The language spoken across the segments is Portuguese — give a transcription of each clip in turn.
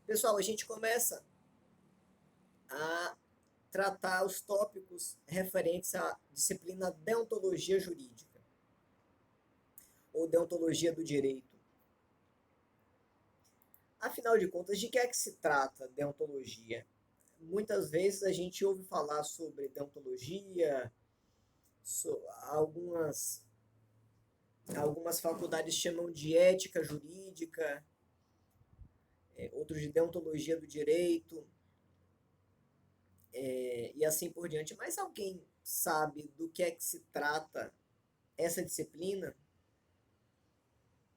Pessoal, a gente começa a tratar os tópicos referentes à disciplina deontologia jurídica ou deontologia do direito. Afinal de contas, de que é que se trata deontologia? Muitas vezes a gente ouve falar sobre deontologia, algumas faculdades chamam de ética jurídica, outros de deontologia do direito, e assim por diante. Mas alguém sabe do que é que se trata essa disciplina?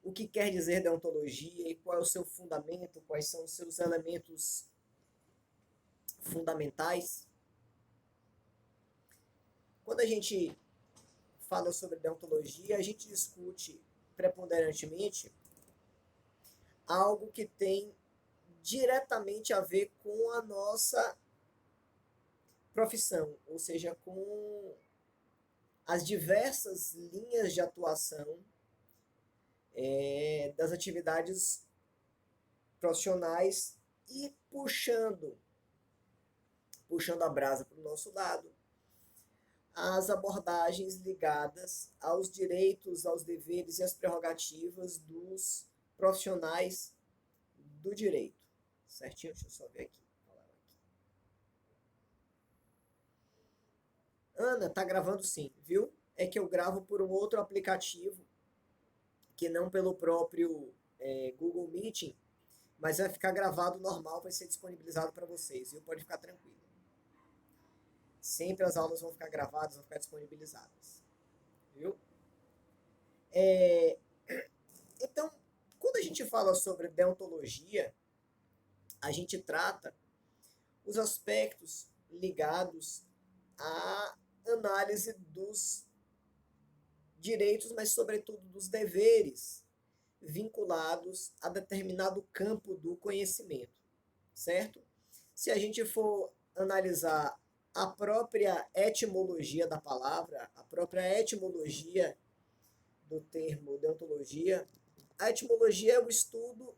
O que quer dizer deontologia e qual é o seu fundamento, quais são os seus elementos fundamentais? Quando a gente fala sobre deontologia, a gente discute preponderantemente algo que tem diretamente a ver com a nossa profissão, ou seja, com as diversas linhas de atuação das atividades profissionais e puxando a brasa para o nosso lado, as abordagens ligadas aos direitos, aos deveres e às prerrogativas dos profissionais do direito. Certinho? Deixa eu só ver aqui. Ana, tá gravando sim, viu? É que eu gravo por um outro aplicativo, que não pelo próprio Google Meeting, mas vai ficar gravado normal, vai ser disponibilizado para vocês, viu? Pode ficar tranquilo. Sempre as aulas vão ficar gravadas, vão ficar disponibilizadas, viu? É, então, quando a gente fala sobre deontologia, a gente trata os aspectos ligados à análise dos direitos, mas sobretudo dos deveres vinculados a determinado campo do conhecimento, certo? Se a gente for analisar a própria etimologia da palavra, a própria etimologia do termo deontologia, a etimologia é o estudo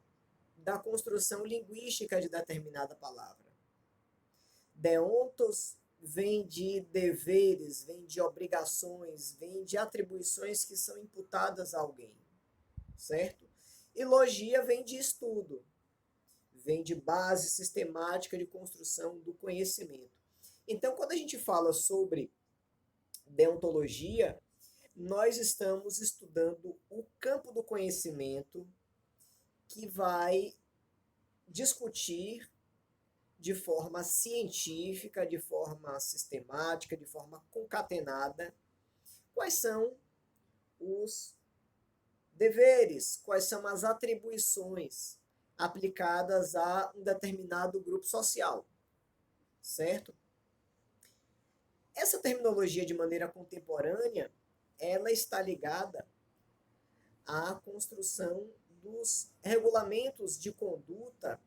da construção linguística de determinada palavra. Deontos vem de deveres, vem de obrigações, vem de atribuições que são imputadas a alguém, certo? E logia vem de estudo, vem de base sistemática de construção do conhecimento. Então, quando a gente fala sobre deontologia, nós estamos estudando o campo do conhecimento que vai discutir de forma científica, de forma sistemática, de forma concatenada, quais são os deveres, quais são as atribuições aplicadas a um determinado grupo social, certo? Essa terminologia de maneira contemporânea, ela está ligada à construção dos regulamentos de conduta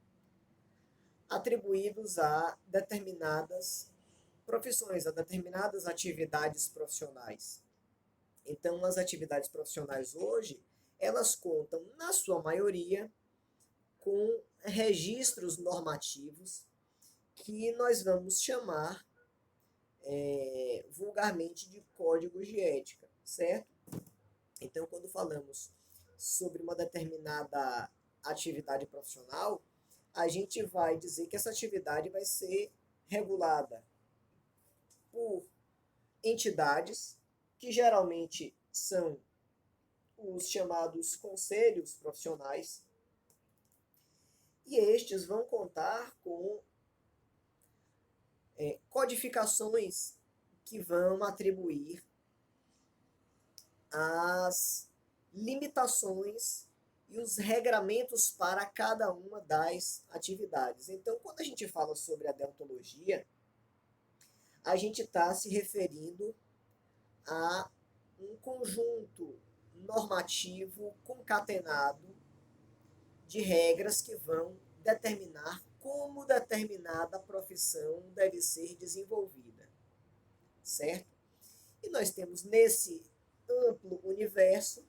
atribuídos a determinadas profissões, a determinadas atividades profissionais. Então, as atividades profissionais hoje, elas contam, na sua maioria, com registros normativos que nós vamos chamar vulgarmente de códigos de ética, certo? Então, quando falamos sobre uma determinada atividade profissional, a gente vai dizer que essa atividade vai ser regulada por entidades que geralmente são os chamados conselhos profissionais, e estes vão contar com codificações que vão atribuir as limitações e os regramentos para cada uma das atividades. Então, quando a gente fala sobre a deontologia, a gente está se referindo a um conjunto normativo concatenado de regras que vão determinar como determinada profissão deve ser desenvolvida, certo? E nós temos nesse amplo universo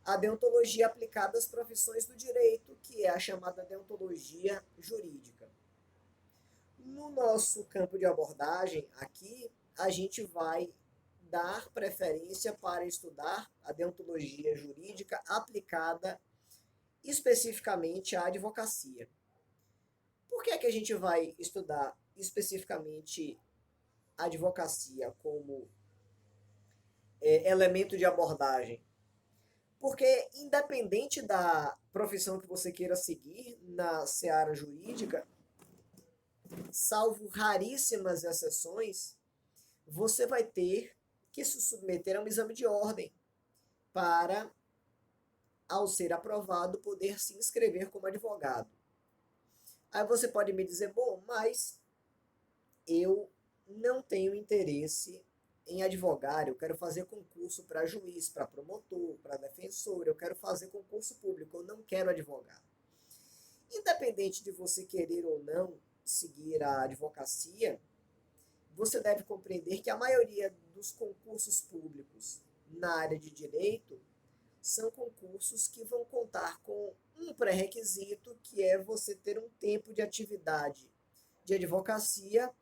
a deontologia aplicada às profissões do direito, que é a chamada deontologia jurídica. No nosso campo de abordagem, aqui, a gente vai dar preferência para estudar a deontologia jurídica aplicada especificamente à advocacia. Por que é que a gente vai estudar especificamente a advocacia como elemento de abordagem? Porque, independente da profissão que você queira seguir na seara jurídica, salvo raríssimas exceções, você vai ter que se submeter a um exame de ordem para, ao ser aprovado, poder se inscrever como advogado. Aí você pode me dizer, bom, mas eu não tenho interesse em advogar, eu quero fazer concurso para juiz, para promotor, para defensor, eu quero fazer concurso público, eu não quero advogar. Independente de você querer ou não seguir a advocacia, você deve compreender que a maioria dos concursos públicos na área de direito são concursos que vão contar com um pré-requisito, que é você ter um tempo de atividade de advocacia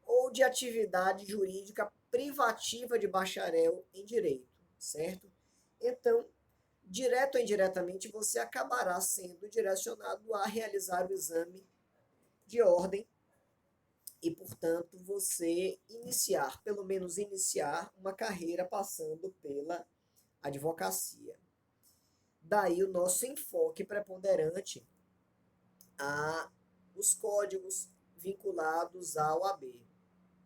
ou de atividade jurídica privativa de bacharel em direito, certo? Então, direto ou indiretamente, você acabará sendo direcionado a realizar o exame de ordem e, portanto, você iniciar, pelo menos iniciar, uma carreira passando pela advocacia. Daí o nosso enfoque preponderante a os códigos vinculados à OAB,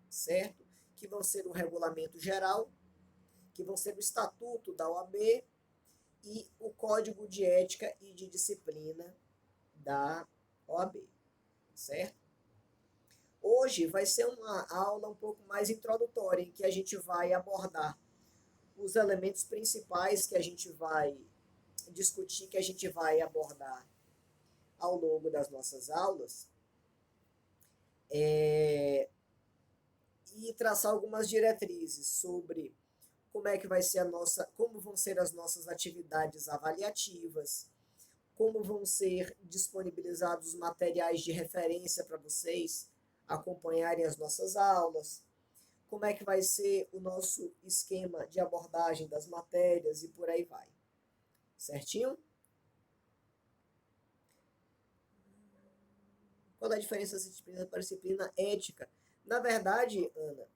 certo? Que vão ser o regulamento geral, que vão ser o estatuto da OAB e o código de ética e de disciplina da OAB, certo? Hoje vai ser uma aula um pouco mais introdutória, em que a gente vai abordar os elementos principais que a gente vai discutir, que a gente vai abordar ao longo das nossas aulas, e traçar algumas diretrizes sobre como é que vai ser como vão ser as nossas atividades avaliativas, como vão ser disponibilizados os materiais de referência para vocês acompanharem as nossas aulas, como é que vai ser o nosso esquema de abordagem das matérias e por aí vai. Certinho? Qual é a diferença dessa disciplina para a disciplina ética? Na verdade, Ana,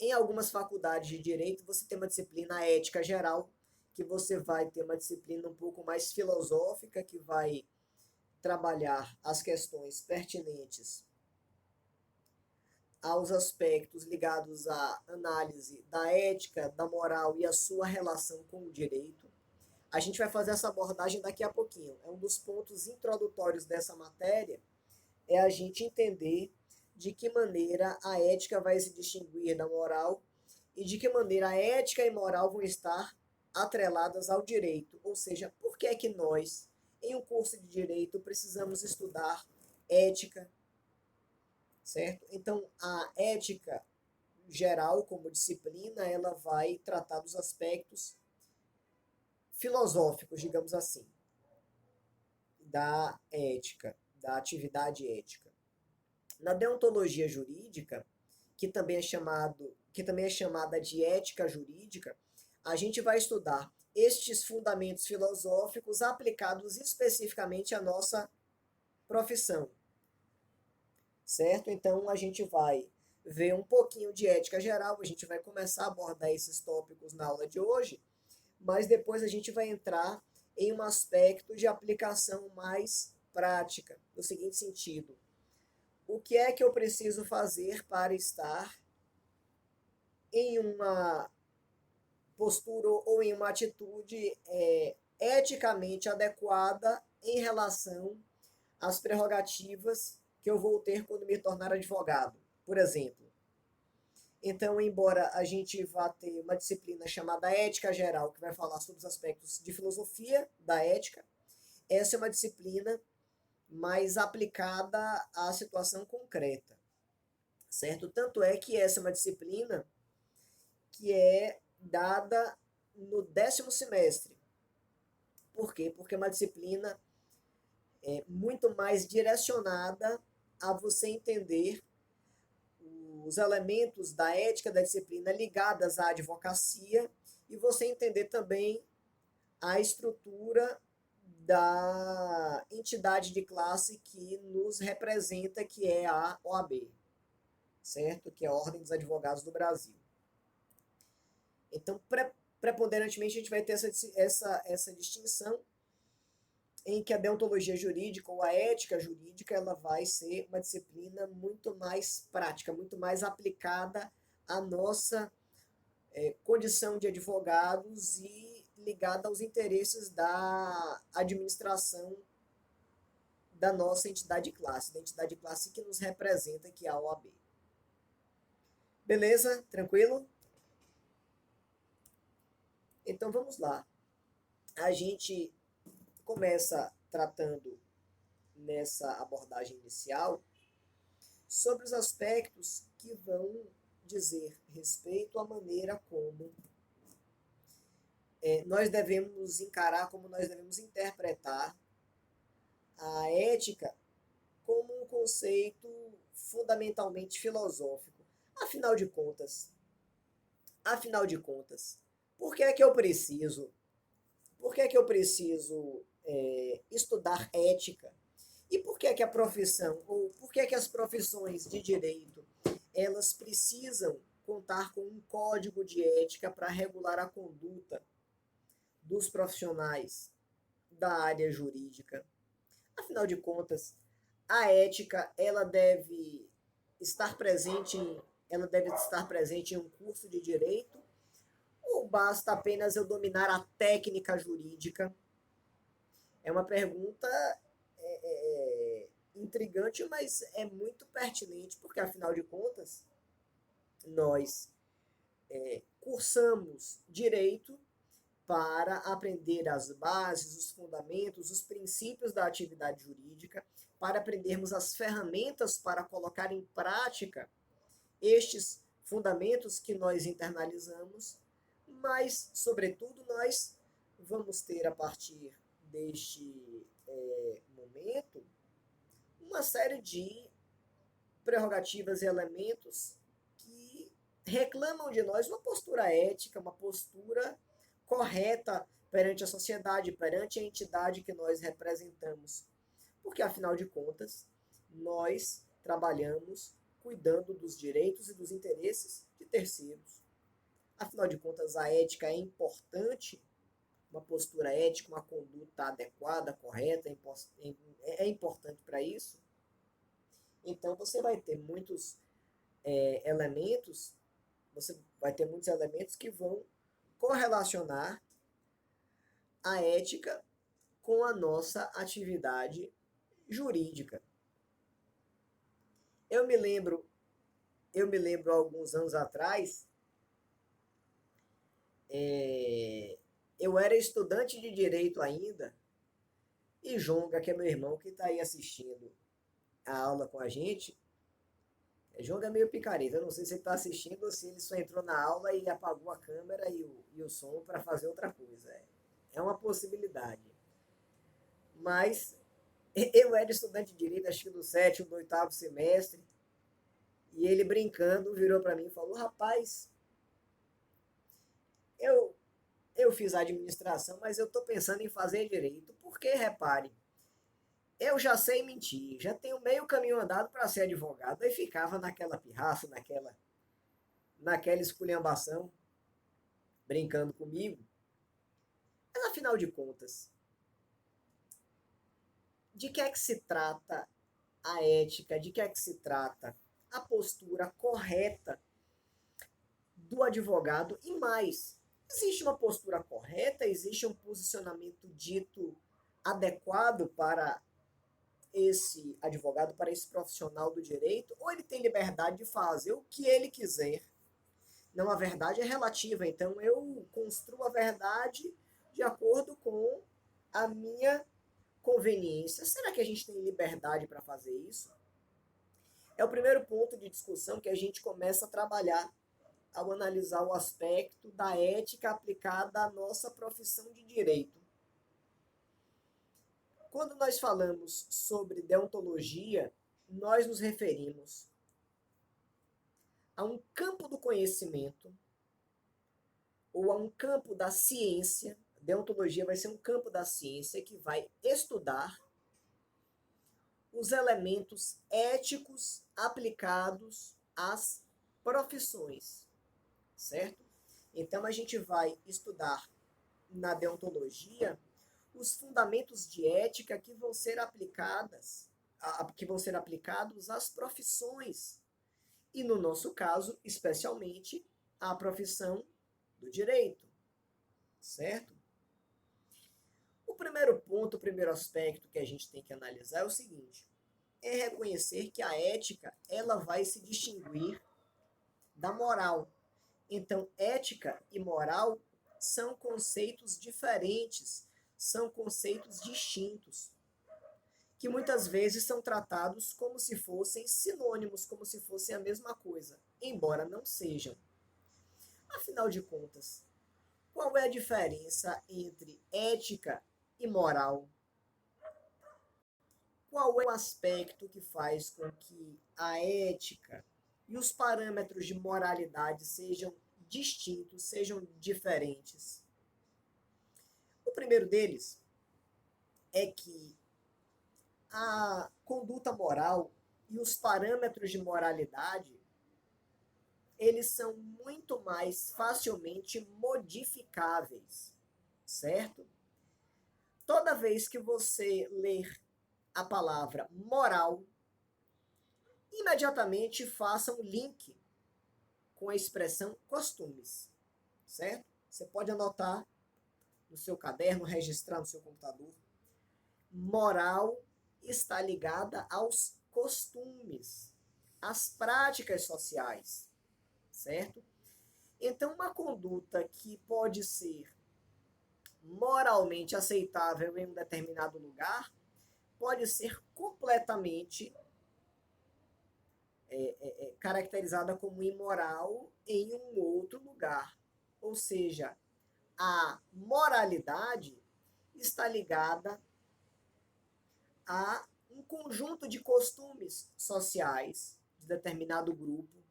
em algumas faculdades de direito você tem uma disciplina ética geral, que você vai ter uma disciplina um pouco mais filosófica, que vai trabalhar as questões pertinentes aos aspectos ligados à análise da ética, da moral e a sua relação com o direito. A gente vai fazer essa abordagem daqui a pouquinho. É um dos pontos introdutórios dessa matéria, é a gente entender de que maneira a ética vai se distinguir da moral e de que maneira a ética e moral vão estar atreladas ao direito. Ou seja, por que é que nós, em um curso de direito, precisamos estudar ética, certo? Então, a ética geral, como disciplina, ela vai tratar dos aspectos filosóficos, digamos assim, da ética, da atividade ética. Na deontologia jurídica, que também é chamada de ética jurídica, a gente vai estudar estes fundamentos filosóficos aplicados especificamente à nossa profissão, certo? Então a gente vai ver um pouquinho de ética geral, a gente vai começar a abordar esses tópicos na aula de hoje, mas depois a gente vai entrar em um aspecto de aplicação mais prática, no seguinte sentido: o que é que eu preciso fazer para estar em uma postura ou em uma atitude eticamente adequada em relação às prerrogativas que eu vou ter quando me tornar advogado, por exemplo. Então, embora a gente vá ter uma disciplina chamada Ética Geral, que vai falar sobre os aspectos de filosofia da ética, essa é uma disciplina mais aplicada à situação concreta, certo? Tanto é que essa é uma disciplina que é dada no 10º semestre. Por quê? Porque é uma disciplina muito mais direcionada a você entender os elementos da ética da disciplina ligadas à advocacia e você entender também a estrutura da entidade de classe que nos representa, que é a OAB, certo? Que é a Ordem dos Advogados do Brasil. Então, preponderantemente, a gente vai ter essa distinção em que a deontologia jurídica ou a ética jurídica ela vai ser uma disciplina muito mais prática, muito mais aplicada à nossa condição de advogados e ligada aos interesses da administração da nossa entidade de classe, da entidade de classe que nos representa, que é a OAB. Beleza? Tranquilo? Então vamos lá. A gente começa tratando nessa abordagem inicial sobre os aspectos que vão dizer respeito à maneira como nós devemos encarar, como nós devemos interpretar a ética como um conceito fundamentalmente filosófico. Afinal de contas, por que é que eu preciso estudar ética? E por que é que a profissão, ou por que é que as profissões de direito, elas precisam contar com um código de ética para regular a conduta dos profissionais da área jurídica? Afinal de contas, a ética ela deve estar presente em um curso de direito ou basta apenas eu dominar a técnica jurídica? É uma pergunta intrigante, mas é muito pertinente, porque afinal de contas, nós cursamos direito para aprender as bases, os fundamentos, os princípios da atividade jurídica, para aprendermos as ferramentas para colocar em prática estes fundamentos que nós internalizamos, mas, sobretudo, nós vamos ter, a partir deste momento, uma série de prerrogativas e elementos que reclamam de nós uma postura ética, uma postura correta perante a sociedade, perante a entidade que nós representamos. Porque, afinal de contas, nós trabalhamos cuidando dos direitos e dos interesses de terceiros. Afinal de contas, a ética é importante, uma postura ética, uma conduta adequada, correta, é importante para isso. Então, você vai ter muitos elementos que vão correlacionar a ética com a nossa atividade jurídica. Eu me lembro alguns anos atrás, eu era estudante de direito ainda, e Jonga, que é meu irmão que está aí assistindo a aula com a gente, Jonga é meio picareta, eu não sei se ele está assistindo ou se ele só entrou na aula e apagou a câmera e o som para fazer outra coisa. É uma possibilidade. Mas eu era estudante de direito, acho que do 7º, do 8º semestre, e ele brincando virou para mim e falou: rapaz, eu fiz administração, mas eu estou pensando em fazer direito, porque, repare, eu já sei mentir, já tenho meio caminho andado para ser advogado. Aí ficava naquela pirraça, naquela esculhambação, brincando comigo. Mas, afinal de contas, de que é que se trata a ética? De que é que se trata a postura correta do advogado? E mais, existe uma postura correta? Existe um posicionamento dito adequado para esse advogado, para esse profissional do direito? Ou ele tem liberdade de fazer o que ele quiser? Não, a verdade é relativa, então eu construo a verdade de acordo com a minha conveniência. Será que a gente tem liberdade para fazer isso? É o primeiro ponto de discussão que a gente começa a trabalhar ao analisar o aspecto da ética aplicada à nossa profissão de direito. Quando nós falamos sobre deontologia, nós nos referimos a um campo do conhecimento ou a um campo da ciência. Deontologia vai ser um campo da ciência que vai estudar os elementos éticos aplicados às profissões, certo? Então a gente vai estudar na deontologia os fundamentos de ética que vão ser aplicados às profissões. E no nosso caso, especialmente, à profissão do direito, certo? O primeiro ponto, o primeiro aspecto que a gente tem que analisar é o seguinte: é reconhecer que a ética, ela vai se distinguir da moral. Então, ética e moral são conceitos diferentes, são conceitos distintos, que muitas vezes são tratados como se fossem sinônimos, como se fossem a mesma coisa, embora não sejam. Afinal de contas, qual é a diferença entre ética e moral? Qual é o aspecto que faz com que a ética e os parâmetros de moralidade sejam distintos, sejam diferentes? O primeiro deles é que a conduta moral e os parâmetros de moralidade, eles são muito mais facilmente modificáveis, certo? Toda vez que você ler a palavra moral, imediatamente faça um link com a expressão costumes, certo? Você pode anotar no seu caderno, registrar no seu computador. Moral está ligada aos costumes, às práticas sociais, certo? Então, uma conduta que pode ser moralmente aceitável em um determinado lugar pode ser completamente caracterizada como imoral em um outro lugar. Ou seja, a moralidade está ligada a um conjunto de costumes sociais de determinado grupo,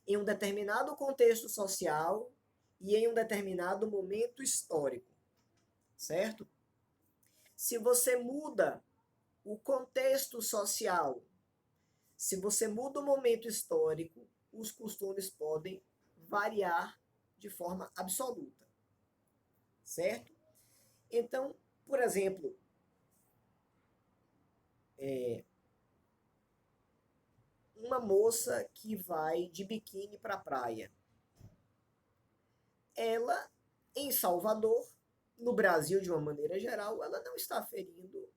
em um determinado contexto social e em um determinado momento histórico, certo? Se você muda o contexto social, se você muda o momento histórico, os costumes podem variar de forma absoluta, certo? Então, por exemplo, uma moça que vai de biquíni para a praia, ela, em Salvador, no Brasil de uma maneira geral, ela não está ferindo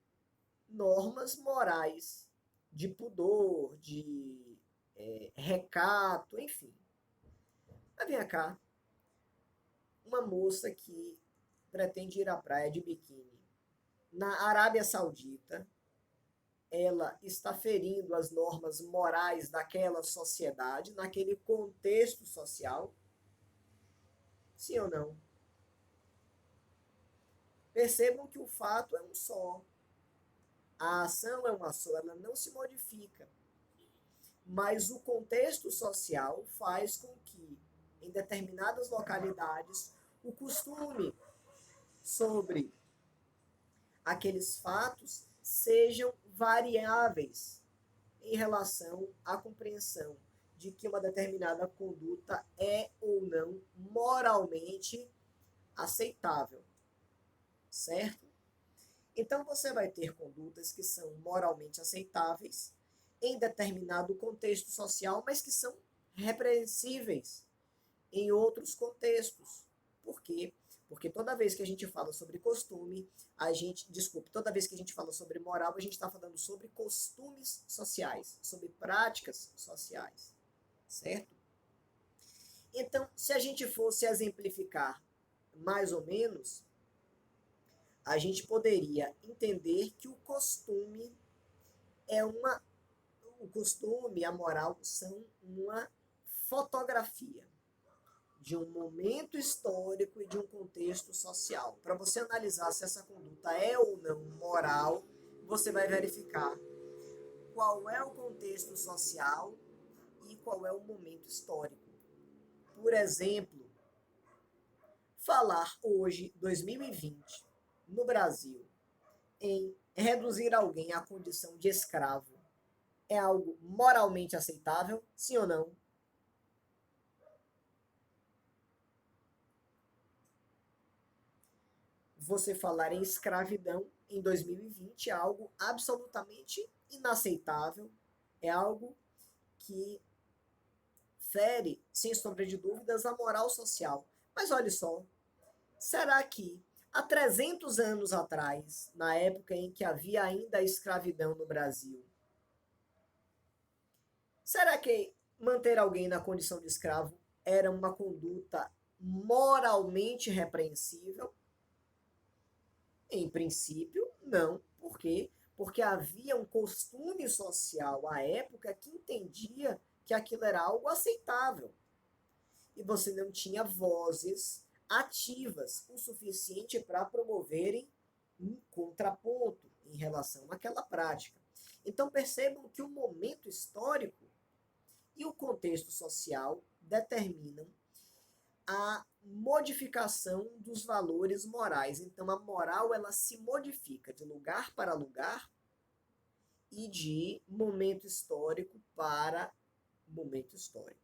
normas morais de pudor, de recato, enfim. Mas vem cá, uma moça que pretende ir à praia de biquíni na Arábia Saudita, ela está ferindo as normas morais daquela sociedade, naquele contexto social? Sim ou não? Percebam que o fato é um só. A ação é uma só, ela não se modifica. Mas o contexto social faz com que, em determinadas localidades, o costume sobre aqueles fatos sejam variáveis em relação à compreensão de que uma determinada conduta é ou não moralmente aceitável, certo? Então você vai ter condutas que são moralmente aceitáveis em determinado contexto social, mas que são repreensíveis em outros contextos. Por quê? Porque toda vez que a gente fala sobre costume, toda vez que a gente fala sobre moral, a gente está falando sobre costumes sociais, sobre práticas sociais, certo? Então, se a gente fosse exemplificar mais ou menos, a gente poderia entender que o costume a moral são uma fotografia, de um momento histórico e de um contexto social. Para você analisar se essa conduta é ou não moral, você vai verificar qual é o contexto social e qual é o momento histórico. Por exemplo, falar hoje, 2020, no Brasil, em reduzir alguém à condição de escravo é algo moralmente aceitável? Sim ou não? Você falar em escravidão em 2020 é algo absolutamente inaceitável, é algo que fere, sem sombra de dúvidas, a moral social. Mas olha só, será que há 300 anos atrás, na época em que havia ainda a escravidão no Brasil, será que manter alguém na condição de escravo era uma conduta moralmente repreensível? Em princípio, não. Por quê? Porque havia um costume social à época que entendia que aquilo era algo aceitável. E você não tinha vozes ativas o suficiente para promoverem um contraponto em relação àquela prática. Então percebam que o momento histórico e o contexto social determinam a modificação dos valores morais. Então a moral ela se modifica de lugar para lugar e de momento histórico para momento histórico.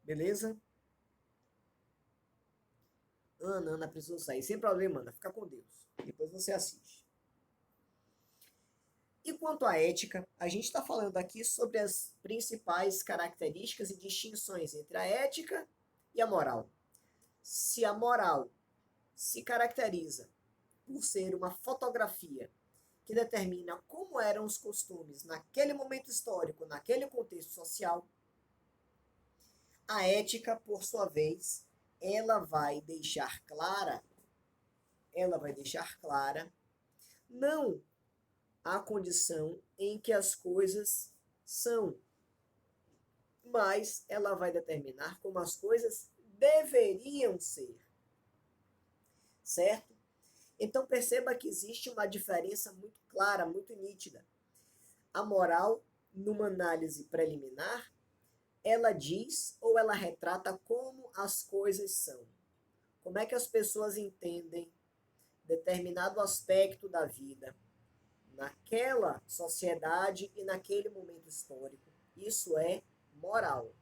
Beleza? Ana precisou sair. Sem problema, Ana. Fica com Deus. Depois você assiste. E quanto à ética, a gente está falando aqui sobre as principais características e distinções entre a ética e a moral. Se a moral se caracteriza por ser uma fotografia que determina como eram os costumes naquele momento histórico, naquele contexto social, a ética, por sua vez, ela vai deixar clara não a condição em que as coisas são, mas ela vai determinar como as coisas deveriam ser, certo? Então perceba que existe uma diferença muito clara, muito nítida. A moral, numa análise preliminar, ela diz ou ela retrata como as coisas são. Como é que as pessoas entendem determinado aspecto da vida naquela sociedade e naquele momento histórico. Isso é moral.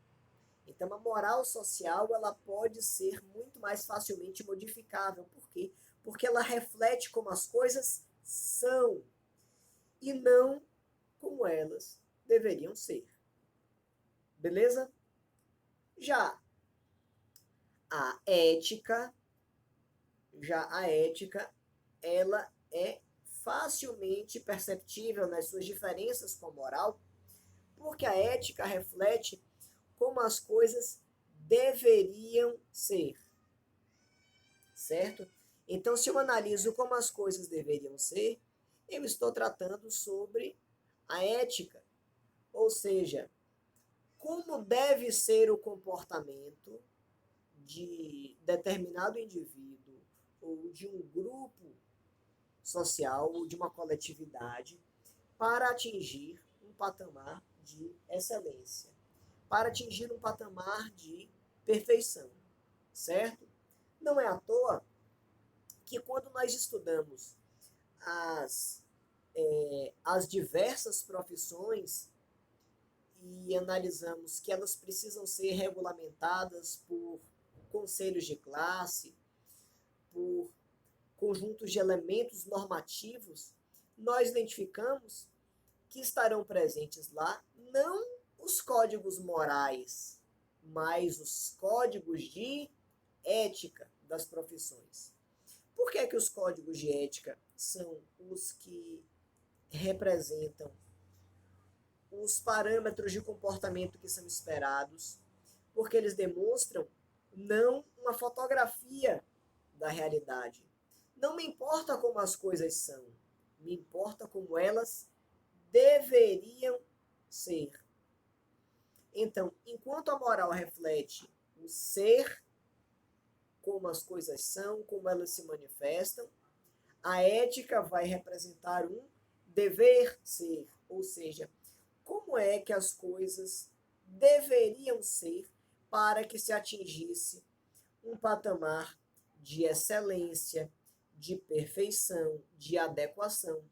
Então, a moral social ela pode ser muito mais facilmente modificável. Por quê? Porque ela reflete como as coisas são e não como elas deveriam ser. Beleza? Já a ética, ela é facilmente perceptível nas suas diferenças com a moral, porque a ética reflete como as coisas deveriam ser, certo? Então, se eu analiso como as coisas deveriam ser, eu estou tratando sobre a ética, ou seja, como deve ser o comportamento de determinado indivíduo ou de um grupo social ou de uma coletividade para atingir um patamar de excelência, para atingir um patamar de perfeição, certo? Não é à toa que quando nós estudamos as, as diversas profissões e analisamos que elas precisam ser regulamentadas por conselhos de classe, por conjuntos de elementos normativos, nós identificamos que estarão presentes lá não os códigos morais, mas os códigos de ética das profissões. Por que os códigos de ética são os que representam os parâmetros de comportamento que são esperados? Porque eles demonstram não uma fotografia da realidade. Não me importa como as coisas são, me importa como elas deveriam ser. Então, enquanto a moral reflete o ser, como as coisas são, como elas se manifestam. A ética vai representar um dever ser, ou seja, como é que as coisas deveriam ser para que se atingisse um patamar de excelência, de perfeição, de adequação.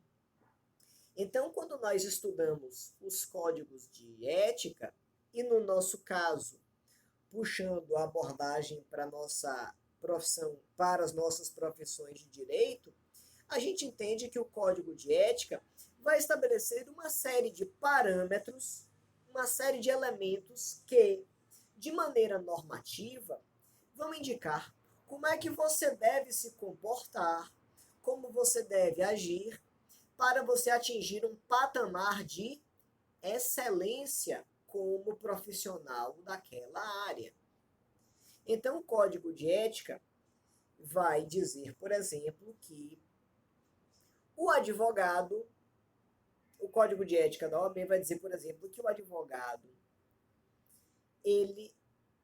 Então, quando nós estudamos os códigos de ética, e no nosso caso, puxando a abordagem para a nossa profissão, para as nossas profissões de direito, a gente entende que o código de ética vai estabelecer uma série de parâmetros, uma série de elementos que, de maneira normativa, vão indicar como é que você deve se comportar, como você deve agir, para você atingir um patamar de excelência como profissional daquela área. Então, o código de ética vai dizer, por exemplo, que o advogado, o código de ética da OAB vai dizer, por exemplo, que o advogado ele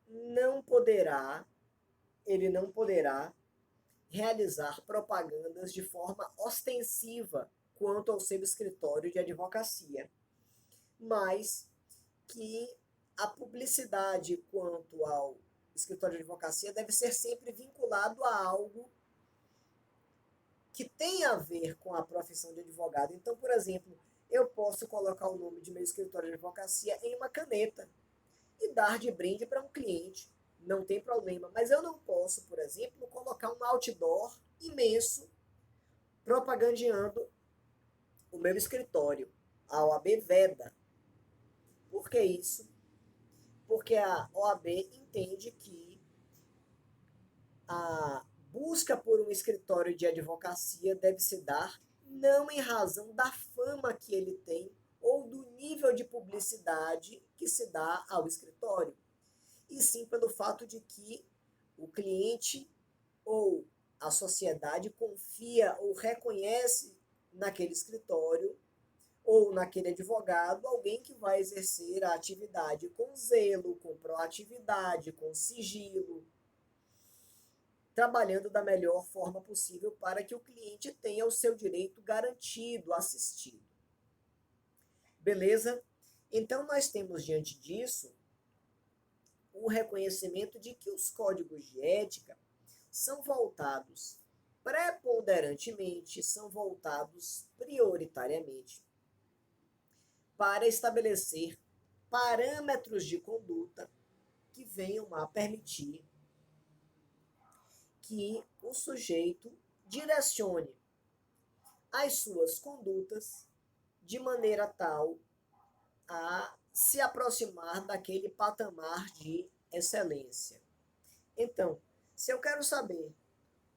não poderá realizar propagandas de forma ostensiva quanto ao seu escritório de advocacia, mas que a publicidade quanto ao escritório de advocacia deve ser sempre vinculado a algo que tem a ver com a profissão de advogado. Então, por exemplo, eu posso colocar o nome de meu escritório de advocacia em uma caneta e dar de brinde para um cliente. Não tem problema. Mas eu não posso, por exemplo, colocar um outdoor imenso propagandeando o meu escritório. A OAB veda. Por que isso? Porque a OAB entende que a busca por um escritório de advocacia deve se dar não em razão da fama que ele tem ou do nível de publicidade que se dá ao escritório, e sim pelo fato de que o cliente ou a sociedade confia ou reconhece naquele escritório ou naquele advogado alguém que vai exercer a atividade com zelo, com proatividade, com sigilo, trabalhando da melhor forma possível para que o cliente tenha o seu direito garantido, assistido. Beleza? Então, nós temos diante disso o reconhecimento de que os códigos de ética são voltados preponderantemente, são voltados prioritariamente para estabelecer parâmetros de conduta que venham a permitir que o sujeito direcione as suas condutas de maneira tal a se aproximar daquele patamar de excelência. Então, se eu quero saber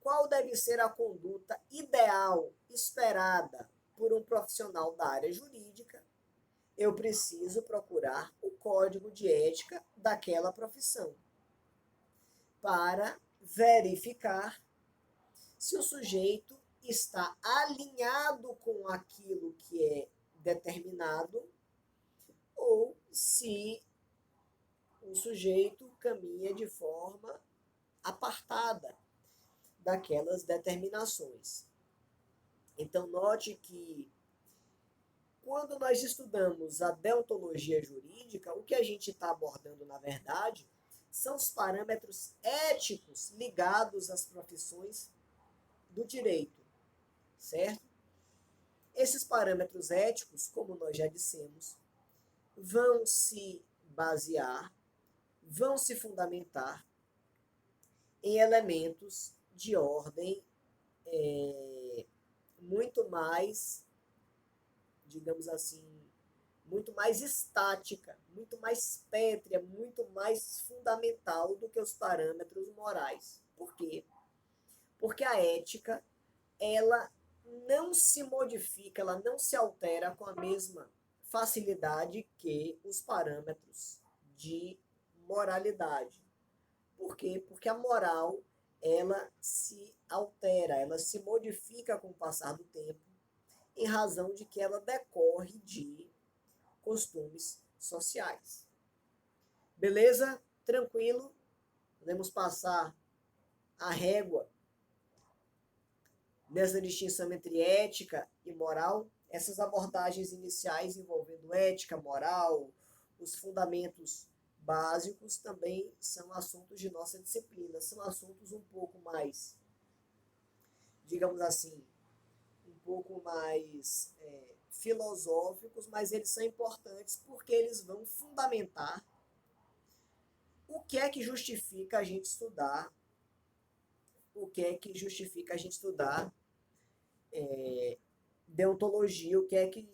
qual deve ser a conduta ideal esperada por um profissional da área jurídica, eu preciso procurar o código de ética daquela profissão para verificar se o sujeito está alinhado com aquilo que é determinado ou se o sujeito caminha de forma apartada daquelas determinações. Então, note que quando nós estudamos a deontologia jurídica, o que a gente está abordando, na verdade, são os parâmetros éticos ligados às profissões do direito, certo? Esses parâmetros éticos, como nós já dissemos, vão se basear, vão se fundamentar em elementos de ordem muito mais, digamos assim, muito mais estática, muito mais pétrea, muito mais fundamental do que os parâmetros morais. Por quê? Porque a ética, ela não se modifica, ela não se altera com a mesma facilidade que os parâmetros de moralidade. Por quê? Porque a moral, ela se altera, ela se modifica com o passar do tempo, em razão de que ela decorre de costumes sociais. Beleza? Tranquilo? Podemos passar a régua nessa distinção entre ética e moral. Essas abordagens iniciais envolvendo ética, moral, os fundamentos básicos também são assuntos de nossa disciplina, são assuntos um pouco mais, digamos assim, um pouco mais filosóficos, mas eles são importantes porque eles vão fundamentar o que é que justifica a gente estudar, o que é que justifica a gente estudar deontologia, o que é que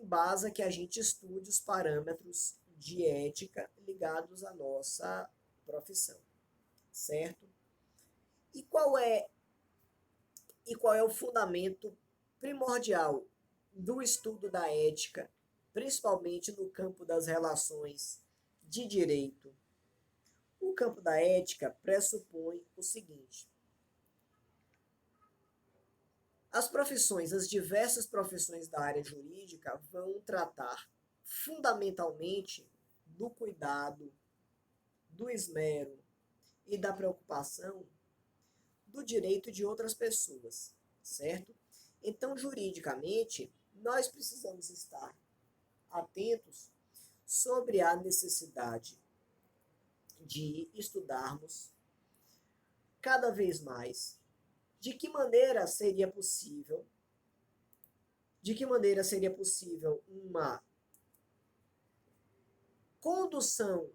embasa que a gente estude os parâmetros de ética ligados à nossa profissão, certo? E qual é o fundamento primordial do estudo da ética, principalmente no campo das relações de direito? O campo da ética pressupõe o seguinte: as diversas profissões da área jurídica vão tratar fundamentalmente do cuidado, do esmero e da preocupação do direito de outras pessoas, certo? Então, juridicamente, nós precisamos estar atentos sobre a necessidade de estudarmos cada vez mais de que maneira seria possível uma condução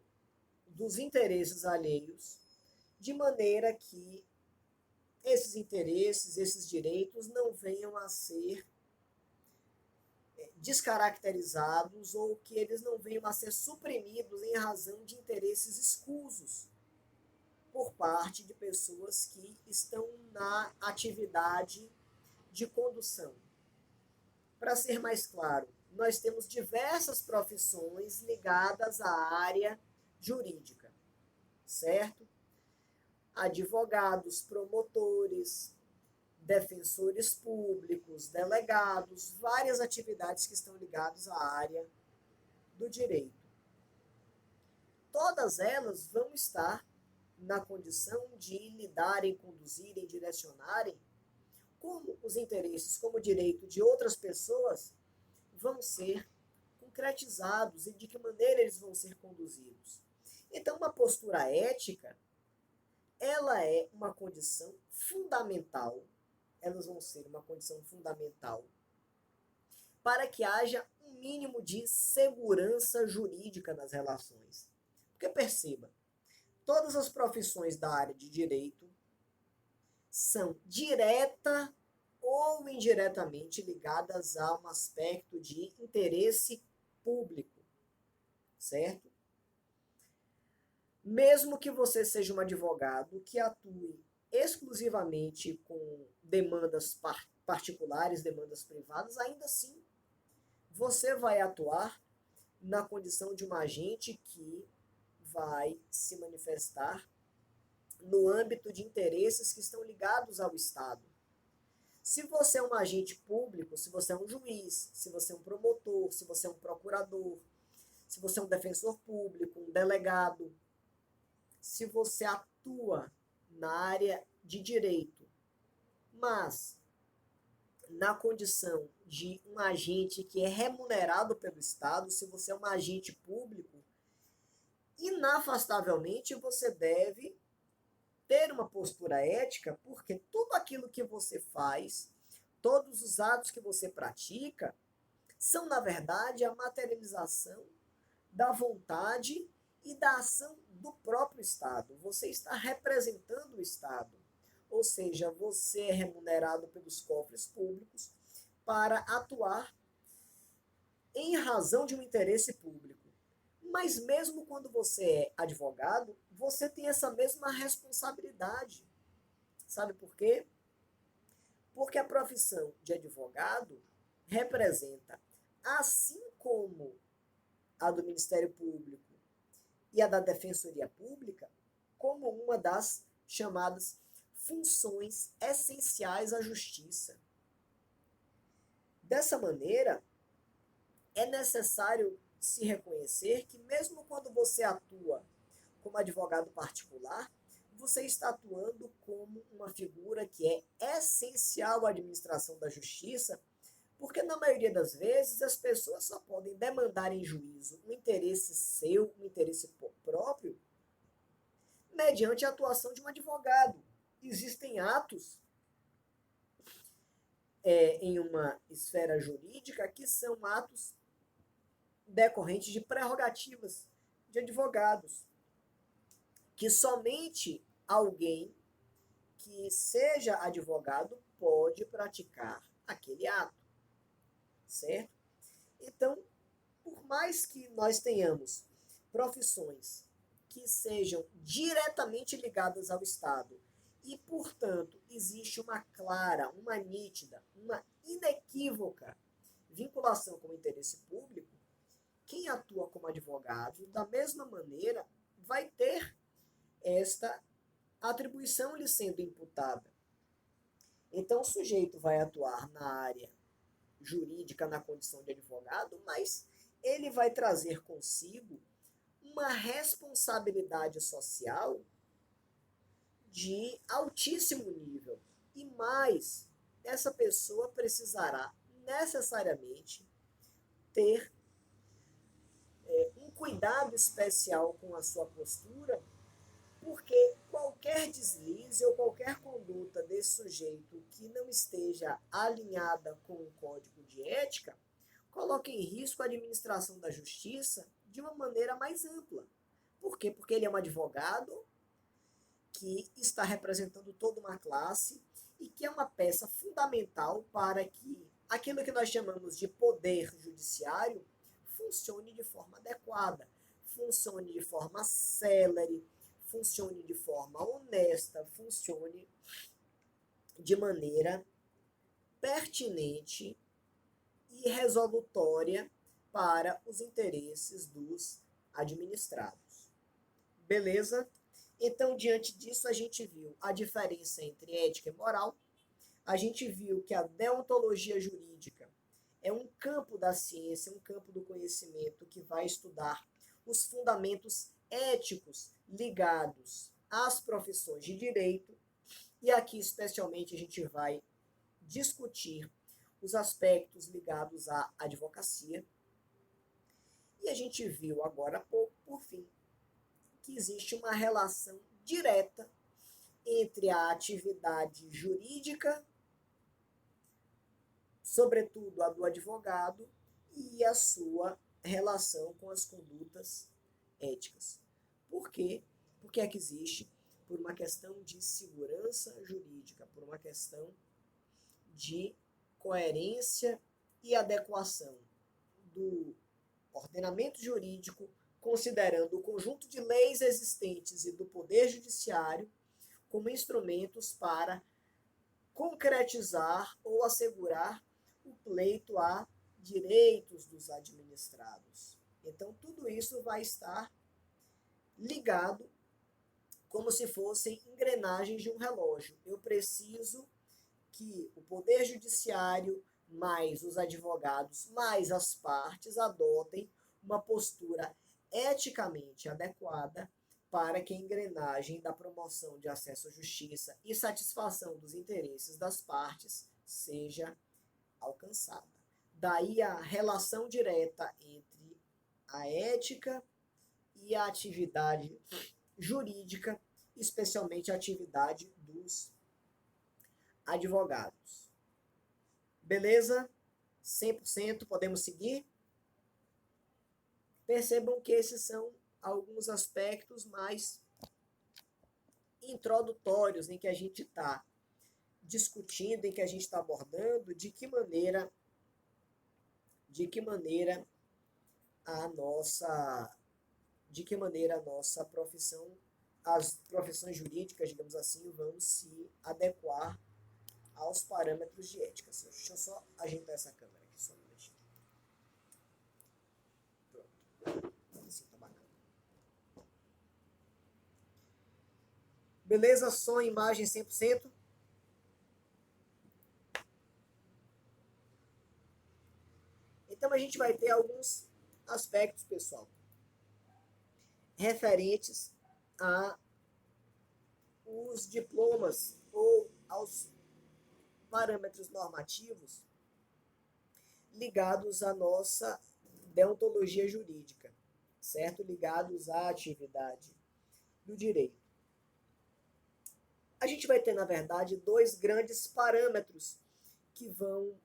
dos interesses alheios, de maneira que esses interesses, esses direitos não venham a ser descaracterizados ou que eles não venham a ser suprimidos em razão de interesses escusos por parte de pessoas que estão na atividade de condução. Para ser mais claro, nós temos diversas profissões ligadas à área jurídica, certo? Advogados, promotores, defensores públicos, delegados, várias atividades que estão ligadas à área do direito. Todas elas vão estar na condição de lidarem, conduzirem, direcionarem como os interesses, como o direito de outras pessoas vão ser concretizados e de que maneira eles vão ser conduzidos. Então, uma postura ética, ela é uma condição fundamental, elas vão ser uma condição fundamental para que haja um mínimo de segurança jurídica nas relações. Porque perceba, todas as profissões da área de direito são direta ou indiretamente ligadas a um aspecto de interesse público, certo? Mesmo que você seja um advogado que atue exclusivamente com demandas particulares, demandas privadas, ainda assim você vai atuar na condição de um agente que vai se manifestar no âmbito de interesses que estão ligados ao Estado. Se você é um agente público, se você é um juiz, se você é um promotor, se você é um procurador, se você é um defensor público, um delegado, se você atua na área de direito, mas na condição de um agente que é remunerado pelo Estado, se você é um agente público, inafastavelmente você deve ter uma postura ética, porque tudo aquilo que você faz, todos os atos que você pratica, são, na verdade, a materialização da vontade e da ação do próprio Estado. Você está representando o Estado, ou seja, você é remunerado pelos cofres públicos para atuar em razão de um interesse público. Mas mesmo quando você é advogado, você tem essa mesma responsabilidade. Sabe por quê? Porque a profissão de advogado representa, assim como a do Ministério Público e a da Defensoria Pública, como uma das chamadas funções essenciais à justiça. Dessa maneira, é necessário se reconhecer que mesmo quando você atua como advogado particular, você está atuando como uma figura que é essencial à administração da justiça, porque na maioria das vezes as pessoas só podem demandar em juízo um interesse seu, um interesse próprio, mediante a atuação de um advogado. Existem atos em uma esfera jurídica que são atos decorrentes de prerrogativas de advogados, que somente alguém que seja advogado pode praticar aquele ato, certo? Então, por mais que nós tenhamos profissões que sejam diretamente ligadas ao Estado e, portanto, existe uma clara, uma nítida, uma inequívoca vinculação com o interesse público, quem atua como advogado, da mesma maneira, vai ter esta atribuição lhe sendo imputada. Então, o sujeito vai atuar na área jurídica na condição de advogado, mas ele vai trazer consigo uma responsabilidade social de altíssimo nível. E mais, essa pessoa precisará necessariamente ter um cuidado especial com a sua postura, porque qualquer deslize ou qualquer conduta desse sujeito que não esteja alinhada com o código de ética coloca em risco a administração da justiça de uma maneira mais ampla. Por quê? Porque ele é um advogado que está representando toda uma classe e que é uma peça fundamental para que aquilo que nós chamamos de poder judiciário funcione de forma adequada, funcione de forma célere, funcione de forma honesta, funcione de maneira pertinente e resolutória para os interesses dos administrados. Beleza? Então, diante disso, a gente viu a diferença entre ética e moral, a gente viu que a deontologia jurídica é um campo da ciência, um campo do conhecimento que vai estudar os fundamentos éticos ligados às profissões de direito, e aqui especialmente a gente vai discutir os aspectos ligados à advocacia. E a gente viu agora há pouco, por fim, que existe uma relação direta entre a atividade jurídica, sobretudo a do advogado, e a sua relação com as condutas éticas. Por quê? Porque é que existe? Por uma questão de segurança jurídica, por uma questão de coerência e adequação do ordenamento jurídico, considerando o conjunto de leis existentes e do poder judiciário como instrumentos para concretizar ou assegurar o pleito a direitos dos administrados. Então, tudo isso vai estar ligado como se fossem engrenagens de um relógio. Eu preciso que o Poder Judiciário, mais os advogados, mais as partes, adotem uma postura eticamente adequada para que a engrenagem da promoção de acesso à justiça e satisfação dos interesses das partes seja alcançada. Daí a relação direta entre a ética e a atividade jurídica, especialmente a atividade dos advogados. Beleza? 100%, podemos seguir? Percebam que esses são alguns aspectos mais introdutórios em que a gente está discutindo, em que a gente está abordando, de que maneira a nossa profissão, as profissões jurídicas, digamos assim, vão se adequar aos parâmetros de ética. Deixa eu só ajeitar essa câmera aqui, só um minutinho. Pronto. Assim tá bacana. Beleza? Som e imagem 100%. Então a gente vai ter alguns aspectos, pessoal, referentes a os diplomas ou aos parâmetros normativos ligados à nossa deontologia jurídica, certo? Ligados à atividade do direito. A gente vai ter, na verdade, dois grandes parâmetros que vão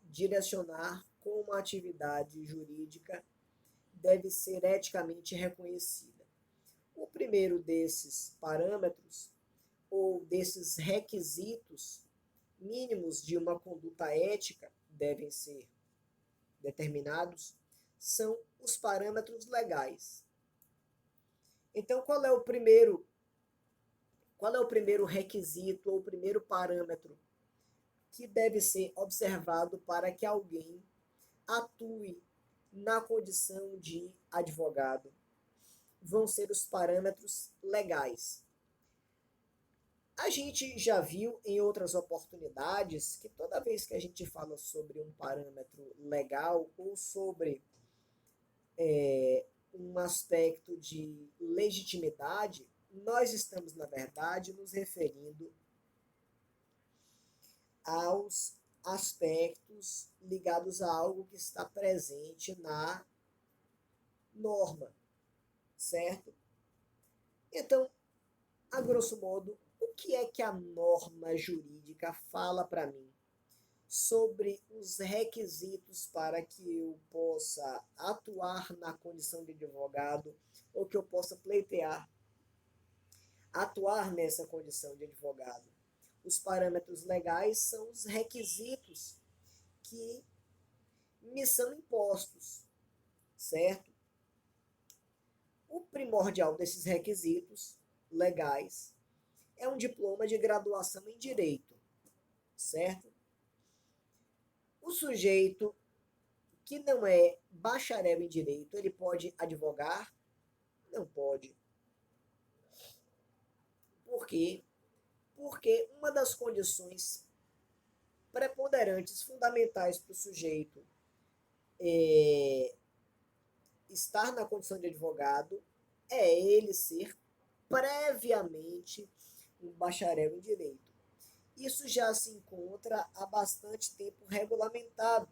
direcionar como a atividade jurídica deve ser eticamente reconhecida. O primeiro desses parâmetros, ou desses requisitos mínimos de uma conduta ética, devem ser determinados, são os parâmetros legais. Então, qual é o primeiro requisito ou o primeiro parâmetro que deve ser observado para que alguém atue na condição de advogado? Vão ser os parâmetros legais. A gente já viu em outras oportunidades que toda vez que a gente fala sobre um parâmetro legal ou sobre um aspecto de legitimidade, nós estamos, na verdade, nos referindo aos aspectos ligados a algo que está presente na norma, certo? Então, a grosso modo, o que é que a norma jurídica fala para mim sobre os requisitos para que eu possa atuar na condição de advogado ou que eu possa pleitear atuar nessa condição de advogado? Os parâmetros legais são os requisitos que me são impostos, certo? O primordial desses requisitos legais é um diploma de graduação em direito, certo? O sujeito que não é bacharel em direito, ele pode advogar? Não pode. Por quê? Porque uma das condições preponderantes, fundamentais para o sujeito estar na condição de advogado é ele ser previamente um bacharel em direito. Isso já se encontra há bastante tempo regulamentado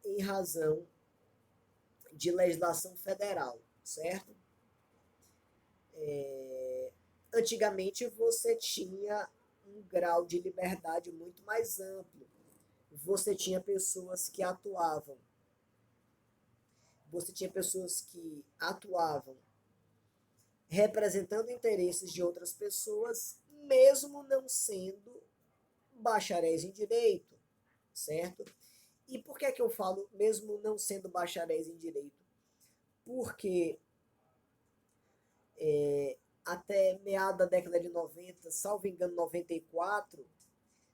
em razão de legislação federal, certo? Antigamente você tinha um grau de liberdade muito mais amplo. Você tinha pessoas que atuavam representando interesses de outras pessoas, mesmo não sendo bacharéis em direito, certo? E por que é que eu falo mesmo não sendo bacharéis em direito? Porque até meados da década de 90, salvo engano 94,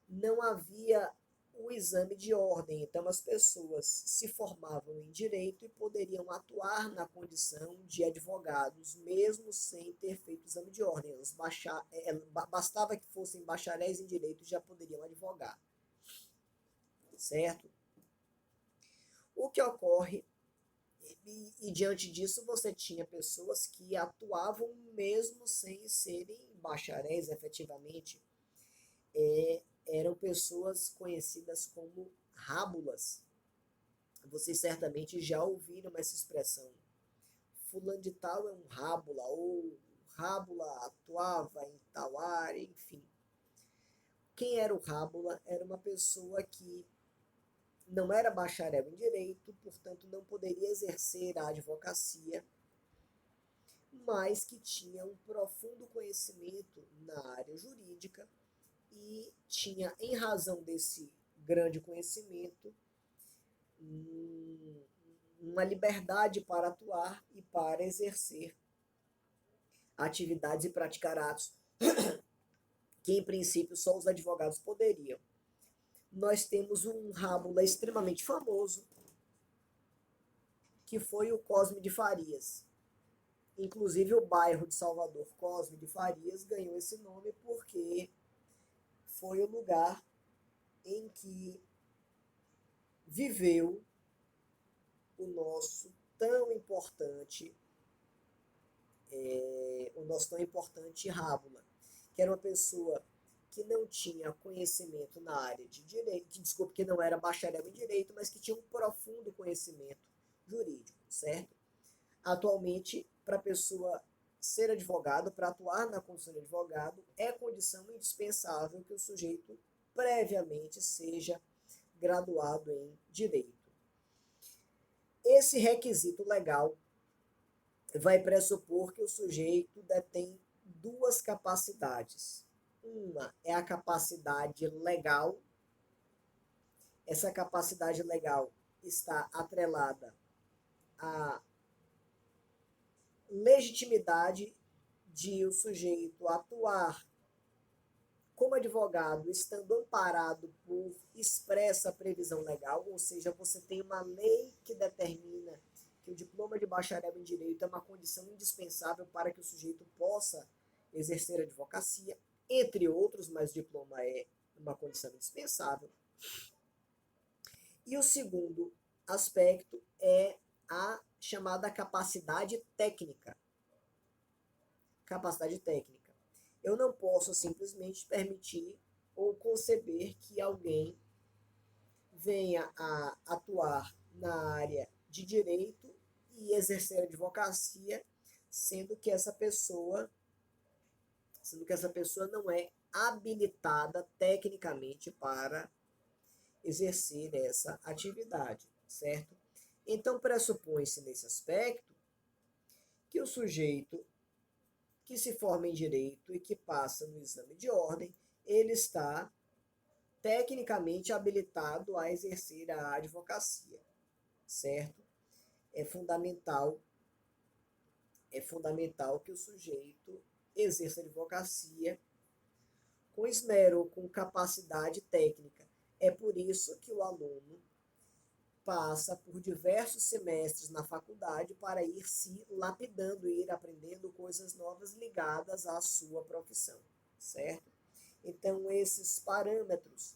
não havia o exame de ordem. Então as pessoas se formavam em direito e poderiam atuar na condição de advogados, mesmo sem ter feito o exame de ordem. Bastava que fossem bacharéis em direito e já poderiam advogar, certo? O que ocorre, e diante disso você tinha pessoas que atuavam mesmo sem serem bacharéis efetivamente, eram pessoas conhecidas como rábulas. Vocês certamente já ouviram essa expressão. Fulano de tal é um rábula, ou rábula atuava em tal área, enfim. Quem era o rábula? Era uma pessoa que não era bacharel em direito, portanto não poderia exercer a advocacia, mas que tinha um profundo conhecimento na área jurídica e tinha, em razão desse grande conhecimento, uma liberdade para atuar e para exercer atividades e praticar atos que, em princípio, só os advogados poderiam. Nós temos um rábula extremamente famoso, que foi o Cosme de Farias. Inclusive, o bairro de Salvador, Cosme de Farias, ganhou esse nome porque foi o lugar em que viveu o nosso tão importante, Rábula, que era uma pessoa que não tinha conhecimento na área de direito, que não era bacharel em direito, mas que tinha um profundo conhecimento jurídico, certo? Atualmente, para a pessoa ser advogado, para atuar na condição de advogado, é condição indispensável que o sujeito previamente seja graduado em direito. Esse requisito legal vai pressupor que o sujeito detém duas capacidades. Uma é a capacidade legal. Essa capacidade legal está atrelada à legitimidade de o sujeito atuar como advogado, estando amparado por expressa previsão legal, ou seja, você tem uma lei que determina que o diploma de bacharel em direito é uma condição indispensável para que o sujeito possa exercer a advocacia, entre outros, mas o diploma é uma condição indispensável. E o segundo aspecto é a chamada capacidade técnica. Capacidade técnica. Eu não posso simplesmente permitir ou conceber que alguém venha a atuar na área de direito e exercer a advocacia, sendo que essa pessoa não é habilitada tecnicamente para exercer essa atividade, certo? Então, pressupõe-se nesse aspecto que o sujeito que se forma em direito e que passa no exame de ordem, ele está tecnicamente habilitado a exercer a advocacia, certo? É fundamental que o sujeito exerça a advocacia com esmero, com capacidade técnica. É por isso que o aluno passa por diversos semestres na faculdade para ir se lapidando, ir aprendendo coisas novas ligadas à sua profissão, certo? Então, esses parâmetros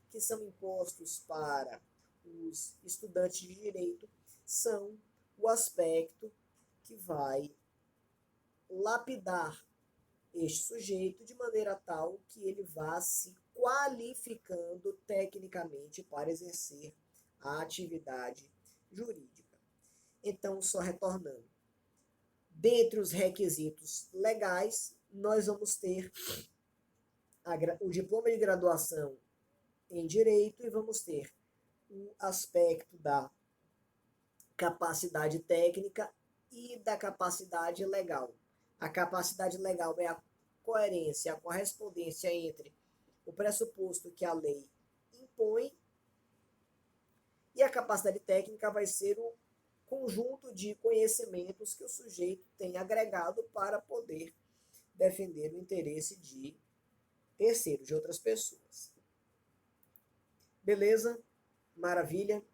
que são impostos para os estudantes de direito são o aspecto que vai lapidar este sujeito de maneira tal que ele vá se qualificando tecnicamente para exercer a atividade jurídica. Então, só retornando, dentre os requisitos legais, nós vamos ter o diploma de graduação em direito e vamos ter o aspecto da capacidade técnica e da capacidade legal. A capacidade legal é a coerência, a correspondência entre o pressuposto que a lei impõe, e a capacidade técnica vai ser o conjunto de conhecimentos que o sujeito tem agregado para poder defender o interesse de terceiros, de outras pessoas. Beleza? Maravilha?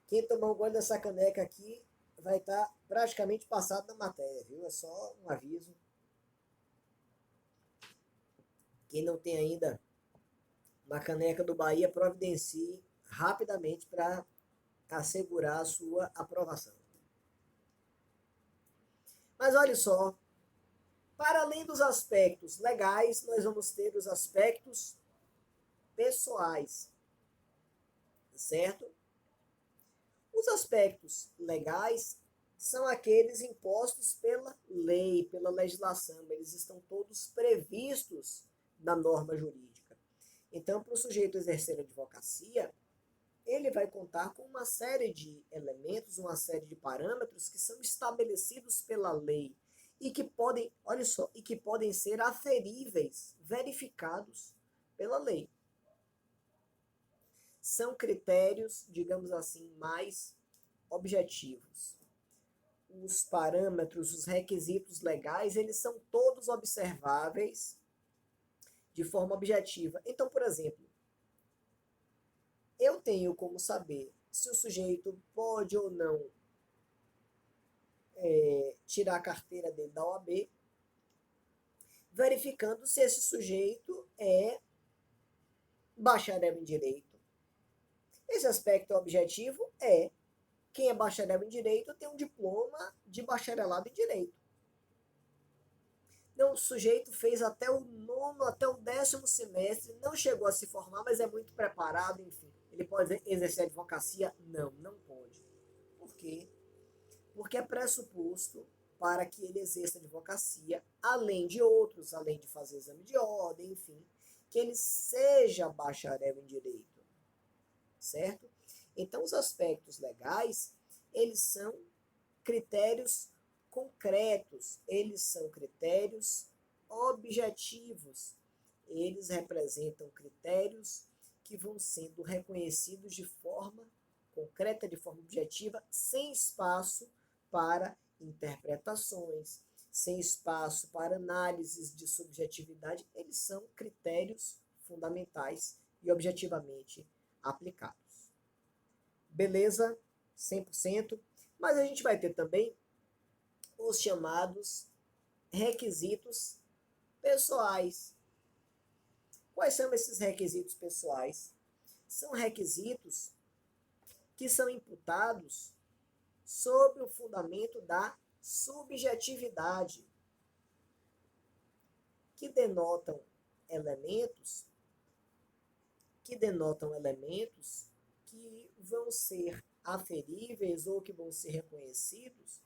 Quem tomar um gole dessa caneca aqui vai estar praticamente passado na matéria, viu? É só um aviso. Quem não tem ainda uma caneca do Bahia, providencie rapidamente para assegurar a sua aprovação. Mas olha só, para além dos aspectos legais, nós vamos ter os aspectos pessoais, certo? Os aspectos legais são aqueles impostos pela lei, pela legislação, eles estão todos previstos na norma jurídica. Então, para o sujeito exercer a advocacia, ele vai contar com uma série de elementos, uma série de parâmetros que são estabelecidos pela lei e que podem, olha só, e que podem ser aferíveis, verificados pela lei. São critérios, digamos assim, mais objetivos. Os parâmetros, os requisitos legais, eles são todos observáveis de forma objetiva. Então, por exemplo, eu tenho como saber se o sujeito pode ou não tirar a carteira dele da OAB, verificando se esse sujeito é bacharel em direito. Esse aspecto objetivo é quem é bacharel em direito tem um diploma de bacharelado em direito. Então, o sujeito fez até o nono, até o 10º semestre, não chegou a se formar, mas é muito preparado, enfim. Ele pode exercer advocacia? Não, não pode. Por quê? Porque é pressuposto para que ele exerça advocacia, além de outros, além de fazer exame de ordem, enfim, que ele seja bacharel em direito, certo? Então, os aspectos legais, eles são critérios concretos, eles são critérios objetivos, eles representam critérios que vão sendo reconhecidos de forma concreta, de forma objetiva, sem espaço para interpretações, sem espaço para análises de subjetividade. Eles são critérios fundamentais e objetivamente aplicados. Beleza? 100%. Mas a gente vai ter também os chamados requisitos pessoais. Quais são esses requisitos pessoais? São requisitos que são imputados sob o fundamento da subjetividade, que denotam elementos que vão ser aferíveis ou que vão ser reconhecidos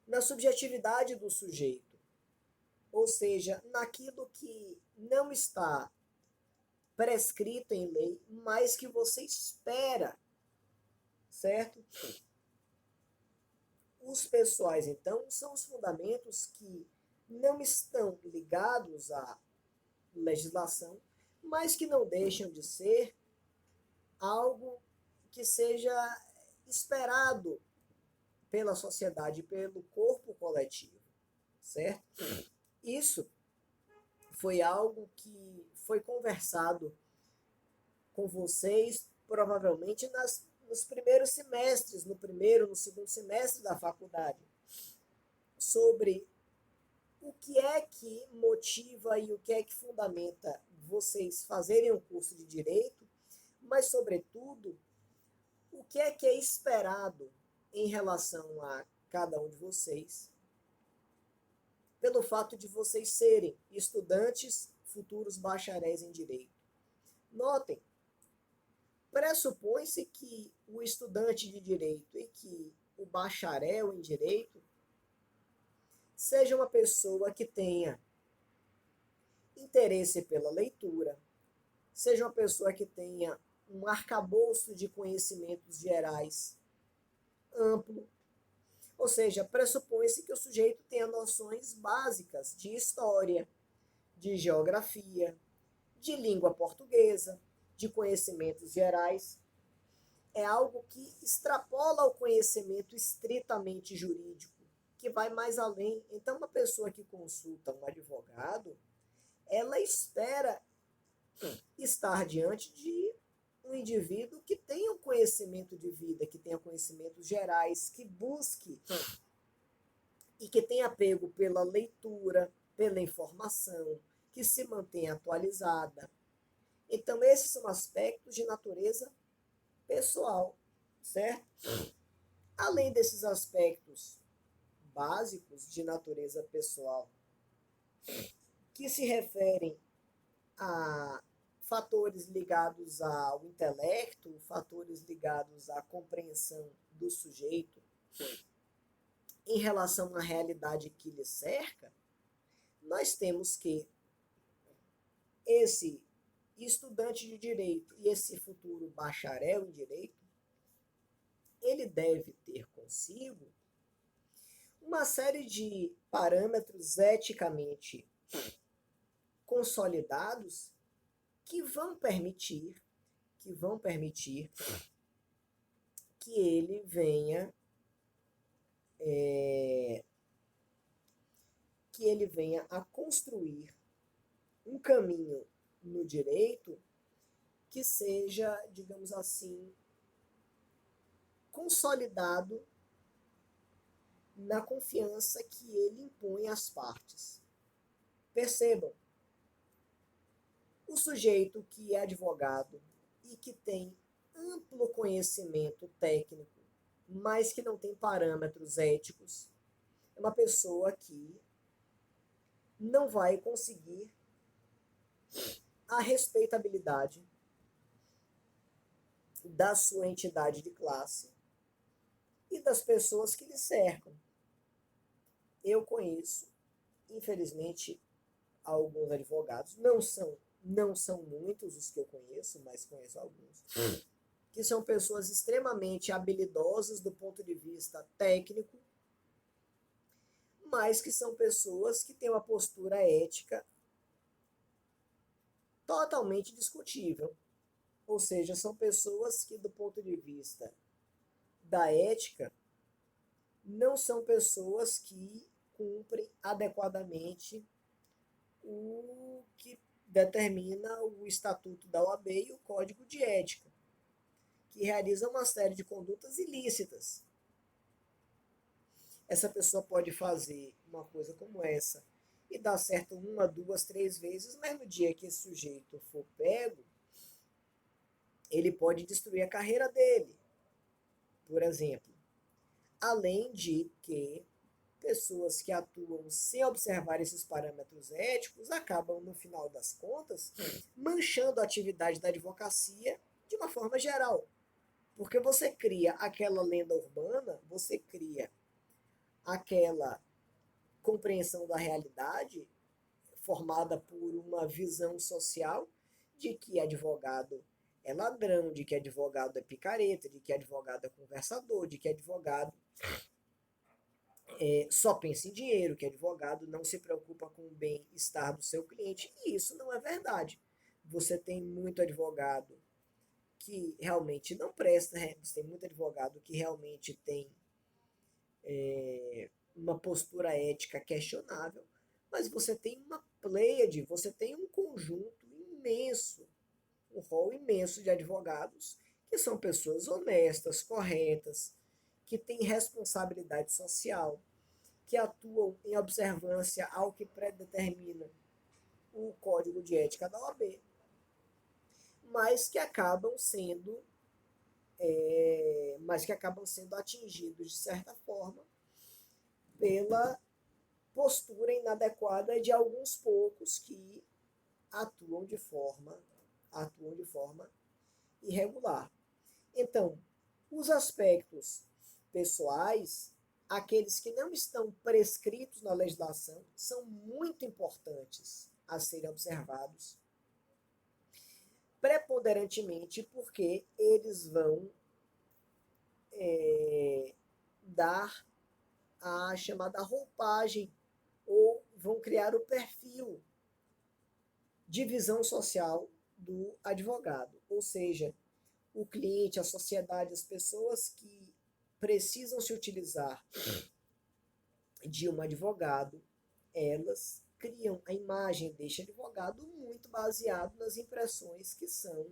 na subjetividade do sujeito, ou seja, naquilo que não está prescrito em lei, mas que você espera, certo? Os pessoais, então, são os fundamentos que não estão ligados à legislação, mas que não deixam de ser algo que seja esperado pela sociedade, pelo corpo coletivo, certo? Isso foi algo que foi conversado com vocês, provavelmente nos primeiros semestres, no primeiro, no segundo semestre da faculdade, sobre o que é que motiva e o que é que fundamenta vocês fazerem um curso de direito, mas, sobretudo, o que é esperado em relação a cada um de vocês, pelo fato de vocês serem estudantes, futuros bacharéis em direito. Notem, pressupõe-se que o estudante de direito e que o bacharel em direito seja uma pessoa que tenha interesse pela leitura, seja uma pessoa que tenha um arcabouço de conhecimentos gerais amplo, ou seja, pressupõe-se que o sujeito tenha noções básicas de história, de geografia, de língua portuguesa, de conhecimentos gerais. É algo que extrapola o conhecimento estritamente jurídico, que vai mais além. Então, uma pessoa que consulta um advogado, ela espera estar diante de um indivíduo que tenha um conhecimento de vida, que tenha conhecimentos gerais, que busque e que tenha apego pela leitura, pela informação, que se mantenha atualizada. Então, esses são aspectos de natureza pessoal, certo? Além desses aspectos básicos de natureza pessoal, que se referem a fatores ligados ao intelecto, fatores ligados à compreensão do sujeito em relação à realidade que lhe cerca, nós temos que esse estudante de direito e esse futuro bacharel em direito, ele deve ter consigo uma série de parâmetros eticamente consolidados que vão permitir que ele venha a construir um caminho no direito que seja, digamos assim, consolidado na confiança que ele impõe às partes. Percebam, o sujeito que é advogado e que tem amplo conhecimento técnico, mas que não tem parâmetros éticos, é uma pessoa que não vai conseguir a respeitabilidade da sua entidade de classe e das pessoas que lhe cercam. Eu conheço, infelizmente, alguns advogados, não são muitos os que eu conheço, mas conheço alguns, que são pessoas extremamente habilidosas do ponto de vista técnico, mas que são pessoas que têm uma postura ética totalmente discutível. Ou seja, são pessoas que, do ponto de vista da ética, não são pessoas que cumprem adequadamente o que determina o Estatuto da OAB e o Código de Ética, que realizam uma série de condutas ilícitas. Essa pessoa pode fazer uma coisa como essa e dar certo uma, duas, três vezes, mas no dia que esse sujeito for pego, ele pode destruir a carreira dele, por exemplo. Além de que pessoas que atuam sem observar esses parâmetros éticos acabam, no final das contas, manchando a atividade da advocacia de uma forma geral. Porque você cria aquela lenda urbana, você cria aquela compreensão da realidade formada por uma visão social de que advogado é ladrão, de que advogado é picareta, de que advogado é conversador, de que advogado só pensa em dinheiro, que advogado não se preocupa com o bem-estar do seu cliente. E isso não é verdade. Você tem muito advogado que realmente não presta, você tem muito advogado que realmente tem uma postura ética questionável, mas você tem uma pleiade, você tem um conjunto imenso, um rol imenso de advogados que são pessoas honestas, corretas, que têm responsabilidade social, que atuam em observância ao que predetermina o Código de Ética da OAB, mas que acabam sendo atingidos de certa forma pela postura inadequada de alguns poucos que atuam de forma irregular. Então, os aspectos pessoais, aqueles que não estão prescritos na legislação, são muito importantes a serem observados, preponderantemente porque eles vão dar a chamada roupagem ou vão criar o perfil de visão social do advogado. Ou seja, o cliente, a sociedade, as pessoas que precisam se utilizar de um advogado, elas criam a imagem deste advogado muito baseado nas impressões que são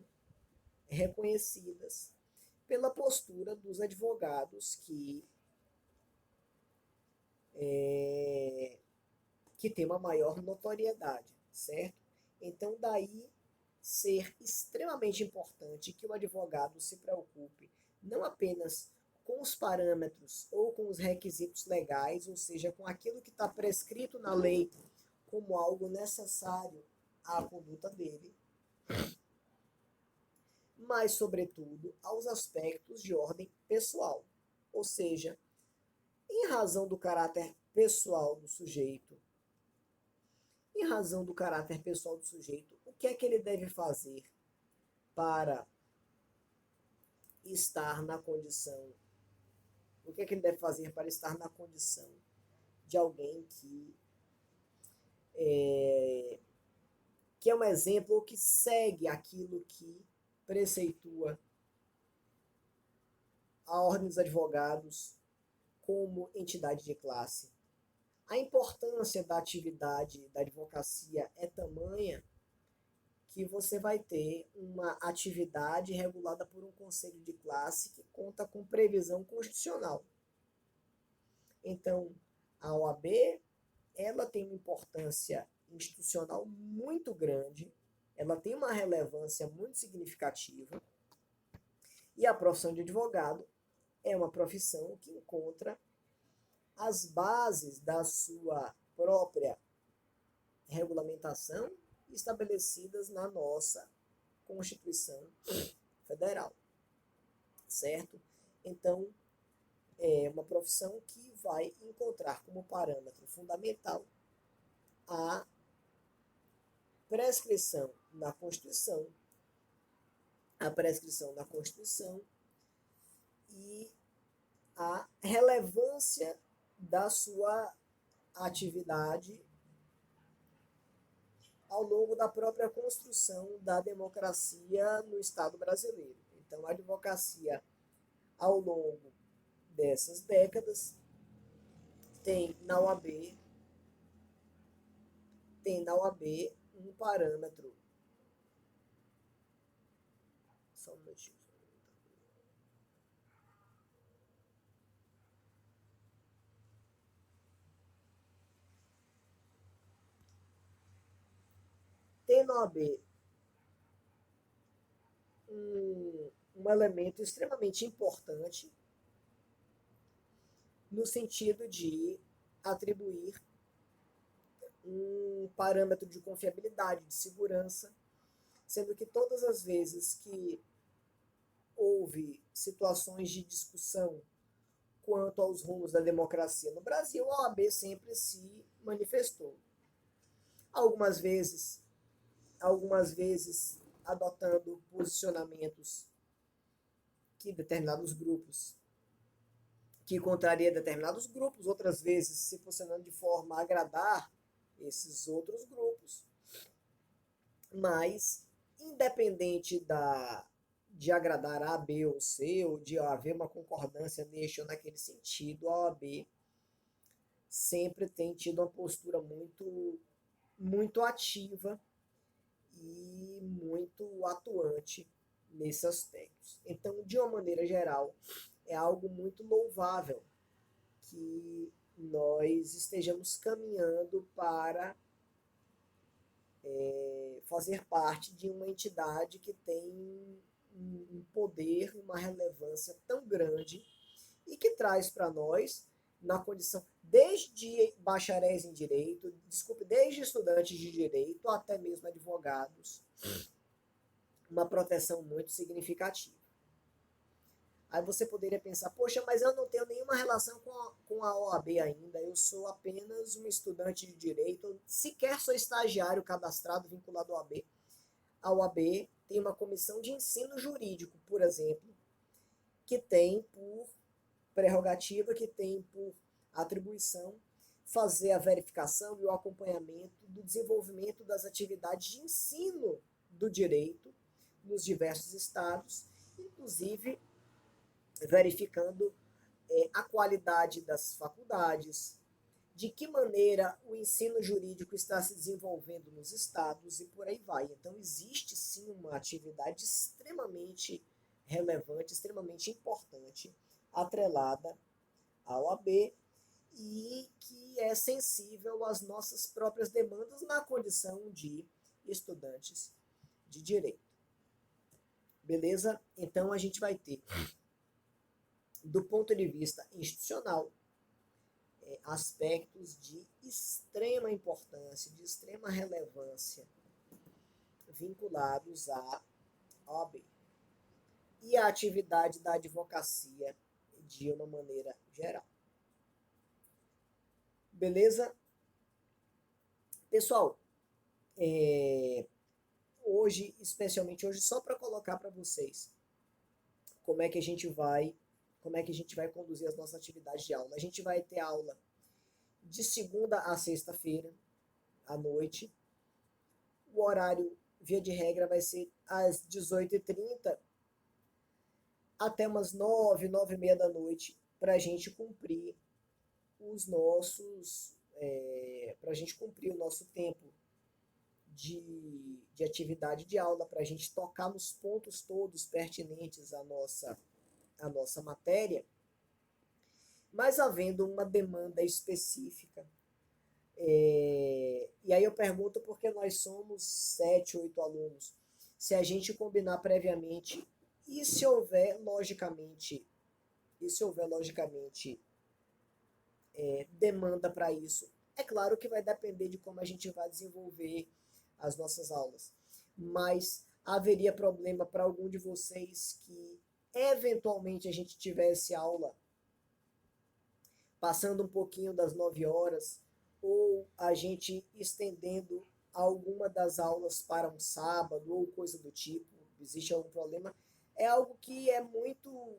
reconhecidas pela postura dos advogados que tem uma maior notoriedade, certo? Então, daí ser extremamente importante que o advogado se preocupe não apenas com os parâmetros ou com os requisitos legais, ou seja, com aquilo que está prescrito na lei como algo necessário à conduta dele, mas, sobretudo, aos aspectos de ordem pessoal. Ou seja, em razão do caráter pessoal do sujeito, o que é que ele deve fazer para estar na condição, de alguém que é um exemplo ou que segue aquilo que preceitua a Ordem dos Advogados como entidade de classe. A importância da atividade da advocacia é tamanha que você vai ter uma atividade regulada por um conselho de classe que conta com previsão constitucional. Então, a OAB, ela tem uma importância institucional muito grande, ela tem uma relevância muito significativa e a profissão de advogado é uma profissão que encontra as bases da sua própria regulamentação estabelecidas na nossa Constituição Federal, certo? Então, é uma profissão que vai encontrar como parâmetro fundamental a prescrição na Constituição, e a relevância da sua atividade ao longo da própria construção da democracia no Estado brasileiro. Então, a advocacia, ao longo dessas décadas, tem na OAB um parâmetro. Só um minutinho. Tem na OAB um elemento extremamente importante no sentido de atribuir um parâmetro de confiabilidade, de segurança, sendo que todas as vezes que houve situações de discussão quanto aos rumos da democracia no Brasil, a OAB sempre se manifestou. Algumas vezes adotando posicionamentos que determinados grupos, que contraria determinados grupos, outras vezes se posicionando de forma a agradar esses outros grupos. Mas, independente de agradar A, B ou C, ou de haver uma concordância neste ou naquele sentido, a OAB sempre tem tido uma postura muito ativa e muito atuante nesses aspectos. Então, de uma maneira geral, é algo muito louvável que nós estejamos caminhando para fazer parte de uma entidade que tem um poder, uma relevância tão grande e que traz para nós, na condição, desde bacharéis em direito, desde estudantes de direito até mesmo advogados, uma proteção muito significativa. Aí você poderia pensar, poxa, mas eu não tenho nenhuma relação com a OAB ainda, eu sou apenas um estudante de direito, sequer sou estagiário cadastrado, vinculado à OAB. A OAB tem uma comissão de ensino jurídico, por exemplo, que tem por prerrogativa, que tem por atribuição fazer a verificação e o acompanhamento do desenvolvimento das atividades de ensino do direito nos diversos estados, inclusive verificando a qualidade das faculdades, de que maneira o ensino jurídico está se desenvolvendo nos estados e por aí vai. Então, existe sim uma atividade extremamente relevante, extremamente importante, atrelada à OAB e que é sensível às nossas próprias demandas na condição de estudantes de direito. Beleza? Então, a gente vai ter, do ponto de vista institucional, aspectos de extrema importância, de extrema relevância vinculados à OAB e à atividade da advocacia de uma maneira geral. Beleza? Pessoal, hoje, especialmente hoje, só para colocar para vocês como é que a gente vai conduzir as nossas atividades de aula. A gente vai ter aula de segunda a sexta-feira, à noite. O horário, via de regra, vai ser às 18h30 até umas 9, 9h30 da noite, para a gente cumprir para a gente cumprir o nosso tempo de atividade de aula, para a gente tocar nos pontos todos pertinentes à nossa matéria, mas havendo uma demanda específica, e aí eu pergunto porque nós somos 7, 8 alunos. Se a gente combinar previamente e se houver logicamente, demanda para isso, é claro que vai depender de como a gente vai desenvolver as nossas aulas. Mas haveria problema para algum de vocês que eventualmente a gente tivesse aula passando um pouquinho das 9 horas, ou a gente estendendo alguma das aulas para um sábado, ou coisa do tipo, existe algum problema? É algo que é muito,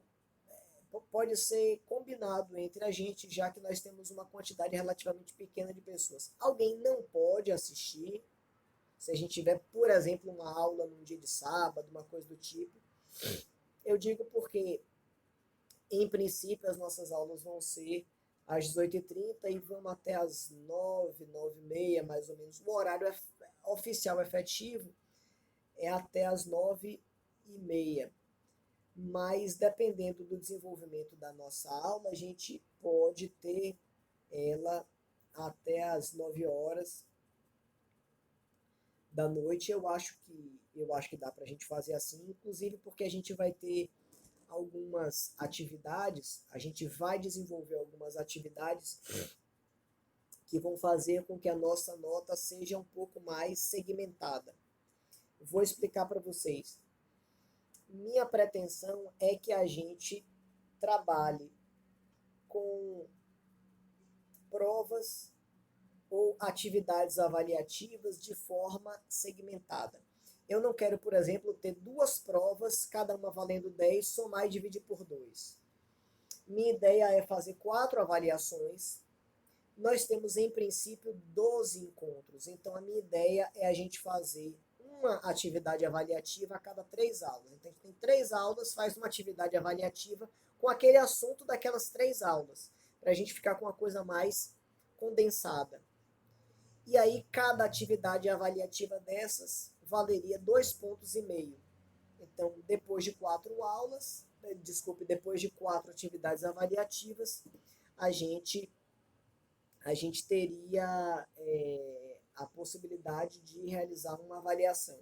pode ser combinado entre a gente, já que nós temos uma quantidade relativamente pequena de pessoas. Alguém não pode assistir, se a gente tiver, por exemplo, uma aula num dia de sábado, uma coisa do tipo. Eu digo porque, em princípio, as nossas aulas vão ser às 18h30 e vamos até às 9, 9h30, mais ou menos. O horário oficial efetivo é até às 9h30. Mas, dependendo do desenvolvimento da nossa aula, a gente pode ter ela até às 9 horas da noite. Eu acho que dá para a gente fazer assim, inclusive porque a gente vai ter algumas atividades, a gente vai desenvolver algumas atividades que vão fazer com que a nossa nota seja um pouco mais segmentada. Vou explicar para vocês. Minha pretensão é que a gente trabalhe com provas ou atividades avaliativas de forma segmentada. Eu não quero, por exemplo, ter 2 provas, cada uma valendo 10, somar e dividir por 2. Minha ideia é fazer 4 avaliações. Nós temos, em princípio, 12 encontros. Então, a minha ideia é a gente fazer uma atividade avaliativa a cada 3 aulas. Então, a gente tem 3 aulas, faz uma atividade avaliativa com aquele assunto daquelas 3 aulas, para a gente ficar com uma coisa mais condensada. E aí, cada atividade avaliativa dessas valeria 2,5 pontos. Então, depois de 4 aulas, depois de 4 atividades avaliativas, a gente teria a possibilidade de realizar uma avaliação.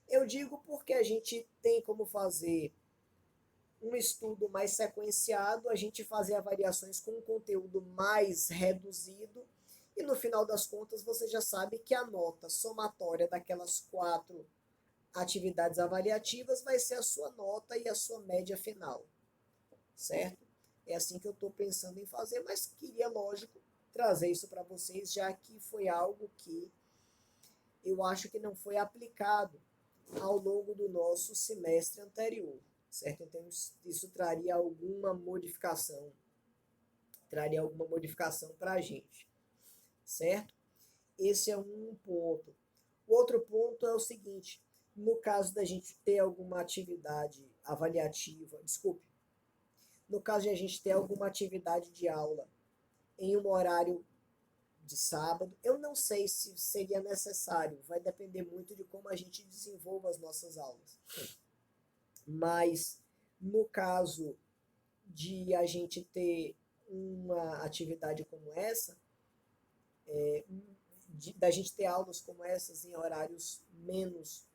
Eu digo porque a gente tem como fazer um estudo mais sequenciado, a gente fazer avaliações com um conteúdo mais reduzido, e no final das contas você já sabe que a nota somatória daquelas 4 atividades avaliativas vai ser a sua nota e a sua média final, certo? É assim que eu estou pensando em fazer, mas queria, lógico, trazer isso para vocês, já que foi algo que eu acho que não foi aplicado ao longo do nosso semestre anterior, certo? Então isso traria alguma modificação para a gente, certo? Esse é um ponto. O outro ponto é o seguinte: no caso da gente ter alguma atividade avaliativa, no caso de a gente ter alguma atividade de aula em um horário de sábado, eu não sei se seria necessário, vai depender muito de como a gente desenvolva as nossas aulas. Mas no caso de a gente ter uma atividade como essa, da gente ter aulas como essas em horários menos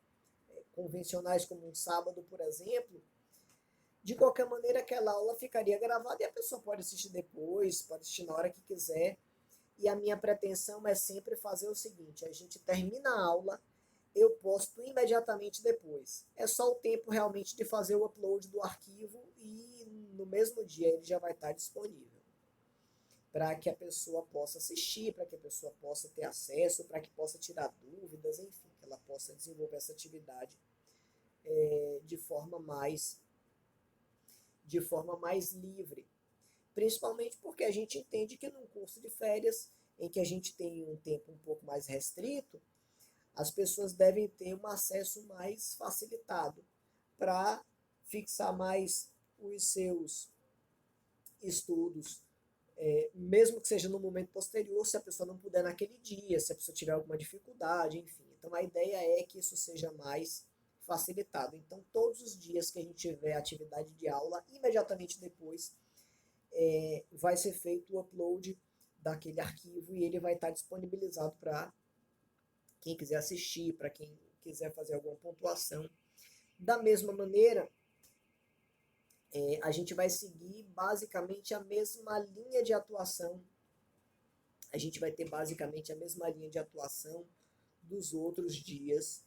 convencionais, como um sábado, por exemplo, de qualquer maneira aquela aula ficaria gravada e a pessoa pode assistir depois, pode assistir na hora que quiser. E a minha pretensão é sempre fazer o seguinte: a gente termina a aula, eu posto imediatamente depois. É só o tempo realmente de fazer o upload do arquivo e no mesmo dia ele já vai estar disponível, para que a pessoa possa assistir, para que a pessoa possa ter acesso, para que possa tirar dúvidas, enfim, que ela possa desenvolver essa atividade de forma mais livre. Principalmente porque a gente entende que num curso de férias, em que a gente tem um tempo um pouco mais restrito, as pessoas devem ter um acesso mais facilitado para fixar mais os seus estudos, mesmo que seja no momento posterior, se a pessoa não puder naquele dia, se a pessoa tiver alguma dificuldade, enfim. Então a ideia é que isso seja mais facilitado. Então todos os dias que a gente tiver atividade de aula, imediatamente depois vai ser feito o upload daquele arquivo e ele vai estar disponibilizado para quem quiser assistir, para quem quiser fazer alguma pontuação. Da mesma maneira, a gente vai seguir basicamente a mesma linha de atuação. A gente vai ter basicamente a mesma linha de atuação dos outros dias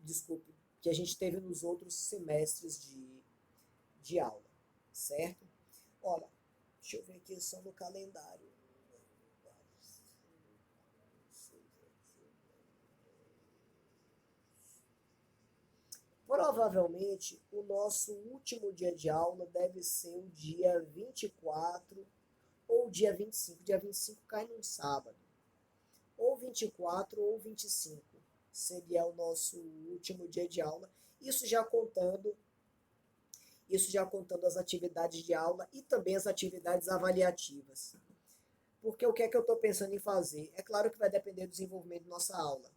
desculpe, que a gente teve nos outros semestres de aula, certo? Olha, deixa eu ver aqui só no calendário. Provavelmente, o nosso último dia de aula deve ser o dia 24 ou dia 25. Dia 25 cai num sábado. Ou 24 ou 25 seria o nosso último dia de aula. Isso já contando as atividades de aula e também as atividades avaliativas. Porque o que é que eu estou pensando em fazer? É claro que vai depender do desenvolvimento da nossa aula.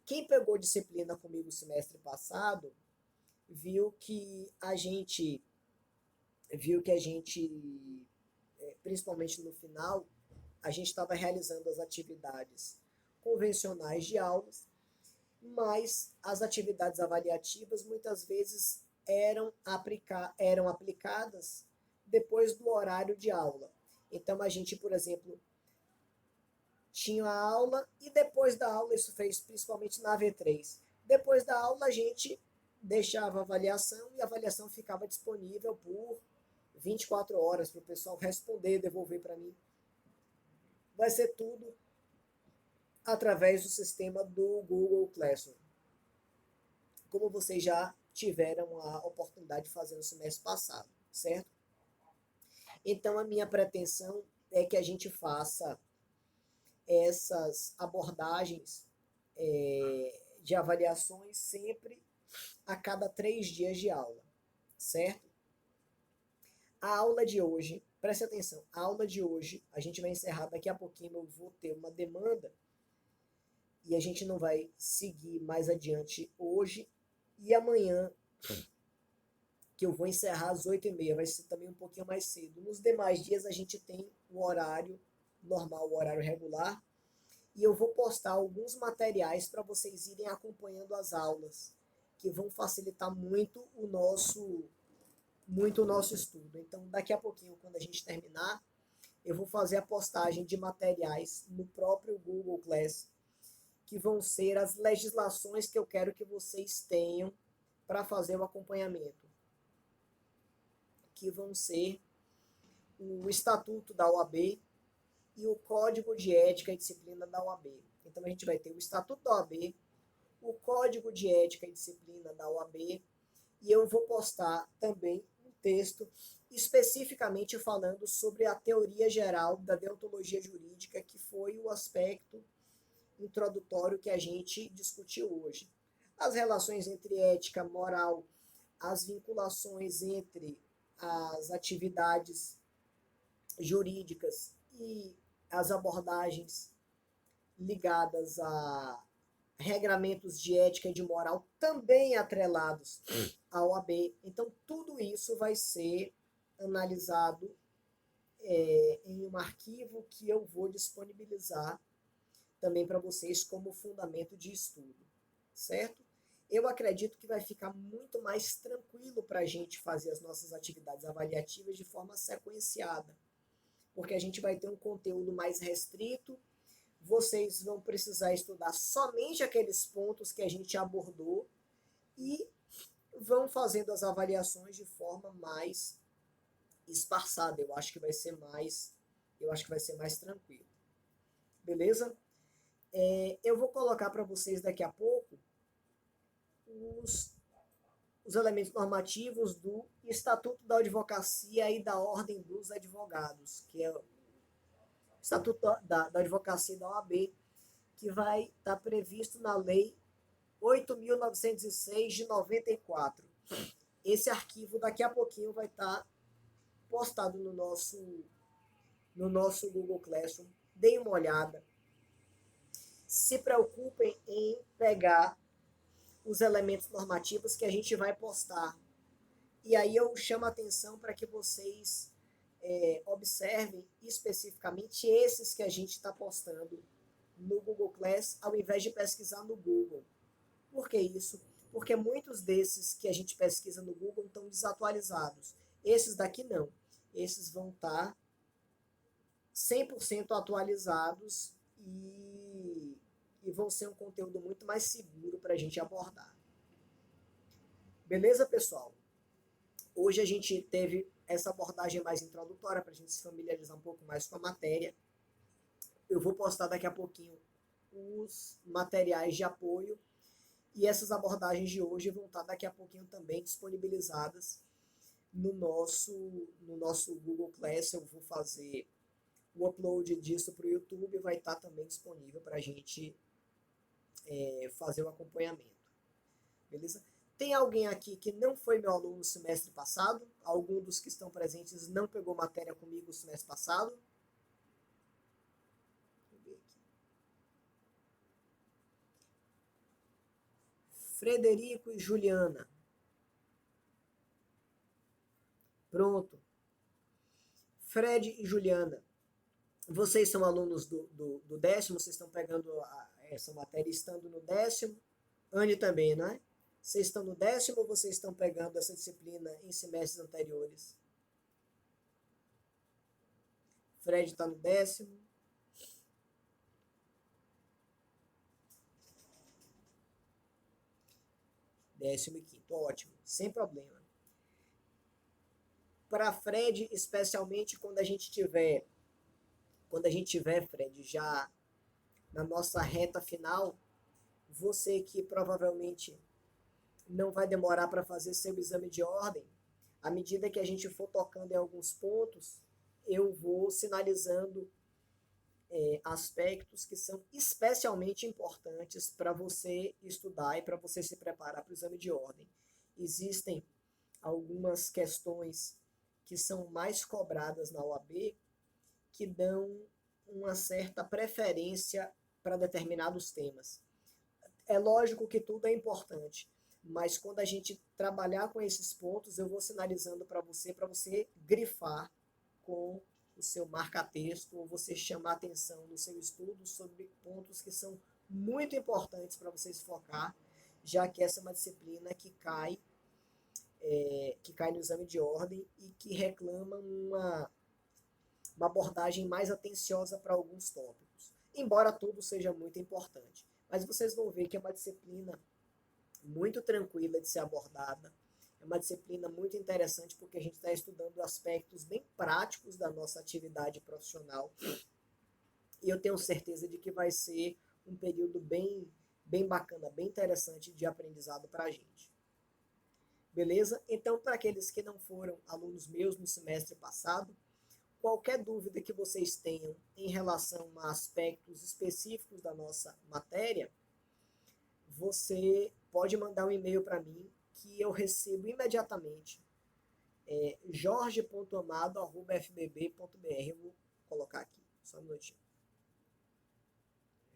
Quem pegou disciplina comigo o semestre passado viu que a gente, principalmente no final, a gente estava realizando as atividades convencionais de aulas, mas as atividades avaliativas muitas vezes eram aplicadas depois do horário de aula. Então a gente, por exemplo, tinha a aula e depois da aula, isso fez principalmente na V3, depois da aula a gente deixava a avaliação e a avaliação ficava disponível por 24 horas para o pessoal responder, devolver para mim. Vai ser tudo através do sistema do Google Classroom, como vocês já tiveram a oportunidade de fazer no semestre passado, certo? Então, a minha pretensão é que a gente faça essas abordagens de avaliações sempre a cada 3 dias de aula, certo? A aula de hoje, preste atenção, a aula de hoje, a gente vai encerrar daqui a pouquinho, eu vou ter uma demanda e a gente não vai seguir mais adiante hoje e amanhã, que eu vou encerrar às 8h30, vai ser também um pouquinho mais cedo. Nos demais dias a gente tem o horário normal, o horário regular, e eu vou postar alguns materiais para vocês irem acompanhando as aulas, que vão facilitar muito o nosso estudo. Então, daqui a pouquinho, quando a gente terminar, eu vou fazer a postagem de materiais no próprio Google Class, que vão ser as legislações que eu quero que vocês tenham para fazer o acompanhamento, que vão ser o Estatuto da OAB e o Código de Ética e Disciplina da OAB. Então, a gente vai ter o Estatuto da OAB, o Código de Ética e Disciplina da OAB, e eu vou postar também um texto especificamente falando sobre a teoria geral da deontologia jurídica, que foi o aspecto introdutório que a gente discutiu hoje. As relações entre ética, moral, as vinculações entre as atividades jurídicas e as abordagens ligadas a regramentos de ética e de moral também atrelados à OAB. Então, tudo isso vai ser analisado em um arquivo que eu vou disponibilizar também para vocês como fundamento de estudo, certo? Eu acredito que vai ficar muito mais tranquilo para a gente fazer as nossas atividades avaliativas de forma sequenciada, porque a gente vai ter um conteúdo mais restrito, vocês vão precisar estudar somente aqueles pontos que a gente abordou e vão fazendo as avaliações de forma mais esparçada. Eu acho que vai ser mais tranquilo. Beleza? Eu vou colocar para vocês daqui a pouco os elementos normativos do Estatuto da Advocacia e da Ordem dos Advogados, que é o Estatuto da Advocacia e da OAB, que vai estar previsto na Lei 8.906 de 94. Esse arquivo daqui a pouquinho vai estar postado no nosso Google Classroom. Deem uma olhada. Se preocupem em pegar os elementos normativos que a gente vai postar. E aí eu chamo a atenção para que vocês observem especificamente esses que a gente está postando no Google Class ao invés de pesquisar no Google. Por que isso? Porque muitos desses que a gente pesquisa no Google estão desatualizados. Esses daqui não. Esses vão estar 100% atualizados e vão ser um conteúdo muito mais seguro para a gente abordar. Beleza, pessoal? Hoje a gente teve essa abordagem mais introdutória para a gente se familiarizar um pouco mais com a matéria. Eu vou postar daqui a pouquinho os materiais de apoio e essas abordagens de hoje vão estar daqui a pouquinho também disponibilizadas no nosso Google Class. Eu vou fazer o upload disso para o YouTube e vai estar também disponível para a gente fazer o acompanhamento. Beleza? Tem alguém aqui que não foi meu aluno no semestre passado? Algum dos que estão presentes não pegou matéria comigo no semestre passado? Frederico e Juliana. Pronto. Fred e Juliana, vocês são alunos do décimo, vocês estão pegando essa matéria estando no décimo. Anne também, não é? Vocês estão no décimo ou vocês estão pegando essa disciplina em semestres anteriores? Fred está no décimo. Décimo e quinto, ótimo, sem problema. Para Fred, especialmente quando a gente tiver, Fred, já na nossa reta final, você que provavelmente não vai demorar para fazer seu exame de ordem, à medida que a gente for tocando em alguns pontos, eu vou sinalizando aspectos que são especialmente importantes para você estudar e para você se preparar para o exame de ordem. Existem algumas questões que são mais cobradas na OAB que dão uma certa preferência para determinados temas. É lógico que tudo é importante, mas quando a gente trabalhar com esses pontos, eu vou sinalizando para você grifar com o seu marca-texto ou você chamar atenção no seu estudo sobre pontos que são muito importantes para você se focar, já que essa é uma disciplina que cai no exame de ordem e que reclama uma abordagem mais atenciosa para alguns tópicos, embora tudo seja muito importante. Mas vocês vão ver que é uma disciplina muito tranquila de ser abordada, é uma disciplina muito interessante porque a gente está estudando aspectos bem práticos da nossa atividade profissional e eu tenho certeza de que vai ser um período bem bacana, bem interessante de aprendizado para a gente. Beleza? Então, para aqueles que não foram alunos meus no semestre passado, qualquer dúvida que vocês tenham em relação a aspectos específicos da nossa matéria, você pode mandar um e-mail para mim que eu recebo imediatamente. jorge.amado@fbb.br. Eu vou colocar aqui, só um minutinho.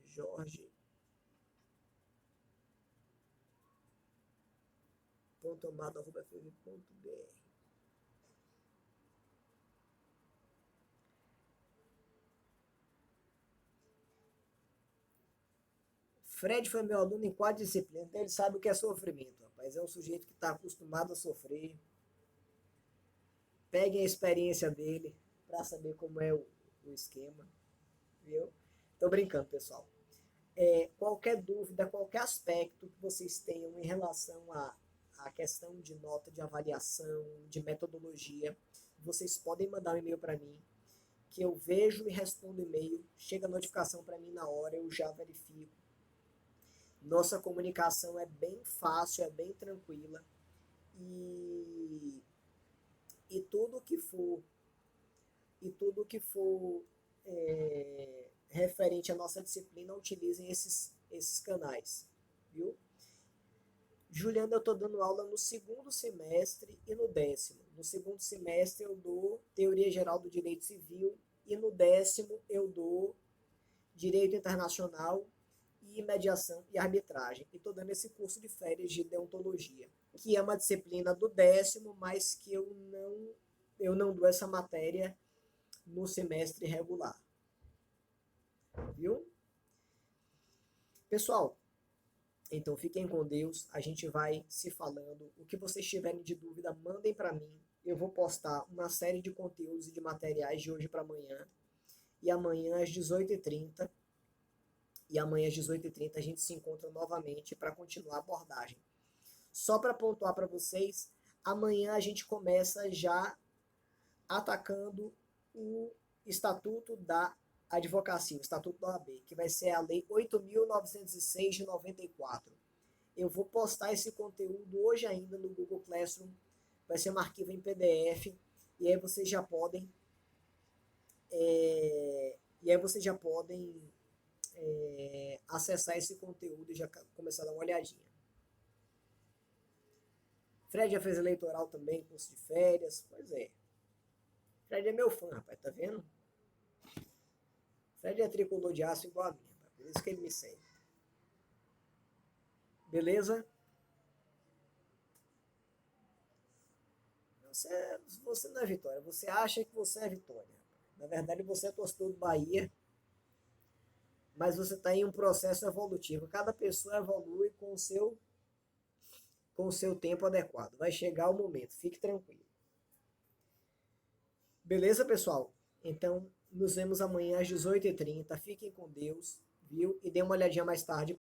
jorge.amado@fbb.br. Fred foi meu aluno em 4 disciplinas, então ele sabe o que é sofrimento, rapaz. É um sujeito que está acostumado a sofrer. Peguem a experiência dele para saber como é o esquema, viu? Tô brincando, pessoal. Qualquer dúvida, qualquer aspecto que vocês tenham em relação à questão de nota de avaliação, de metodologia, vocês podem mandar um e-mail para mim, que eu vejo e respondo o e-mail. Chega a notificação para mim na hora, eu já verifico. Nossa comunicação é bem fácil, é bem tranquila e tudo que for referente à nossa disciplina, utilizem esses canais, viu? Juliana, eu estou dando aula no segundo semestre e no décimo. No segundo semestre eu dou Teoria Geral do Direito Civil e no décimo eu dou Direito Internacional e Mediação e Arbitragem. E estou dando esse curso de férias de deontologia, que é uma disciplina do décimo, mas que eu não dou essa matéria no semestre regular. Viu? Pessoal, então fiquem com Deus, a gente vai se falando. O que vocês tiverem de dúvida, mandem para mim. Eu vou postar uma série de conteúdos e de materiais de hoje para amanhã. E amanhã às 18h30. E amanhã às 18h30 a gente se encontra novamente para continuar a abordagem. Só para pontuar para vocês, amanhã a gente começa já atacando o Estatuto da Advocacia, o Estatuto da OAB, que vai ser a Lei 8.906 de 94. Eu vou postar esse conteúdo hoje ainda no Google Classroom, vai ser um arquivo em PDF, e aí vocês já podem acessar esse conteúdo e já começar a dar uma olhadinha. Fred já fez eleitoral também, curso de férias, pois é. Fred é meu fã, rapaz, tá vendo? Fred é tricolor de aço igual a mim, rapaz, por isso que ele me segue. Beleza? Você não é Vitória, você acha que você é Vitória. Na verdade, você é torcedor do Bahia, mas você está em um processo evolutivo. Cada pessoa evolui com o seu tempo adequado. Vai chegar o momento, fique tranquilo. Beleza, pessoal? Então, nos vemos amanhã às 18h30. Fiquem com Deus, viu? E dê uma olhadinha mais tarde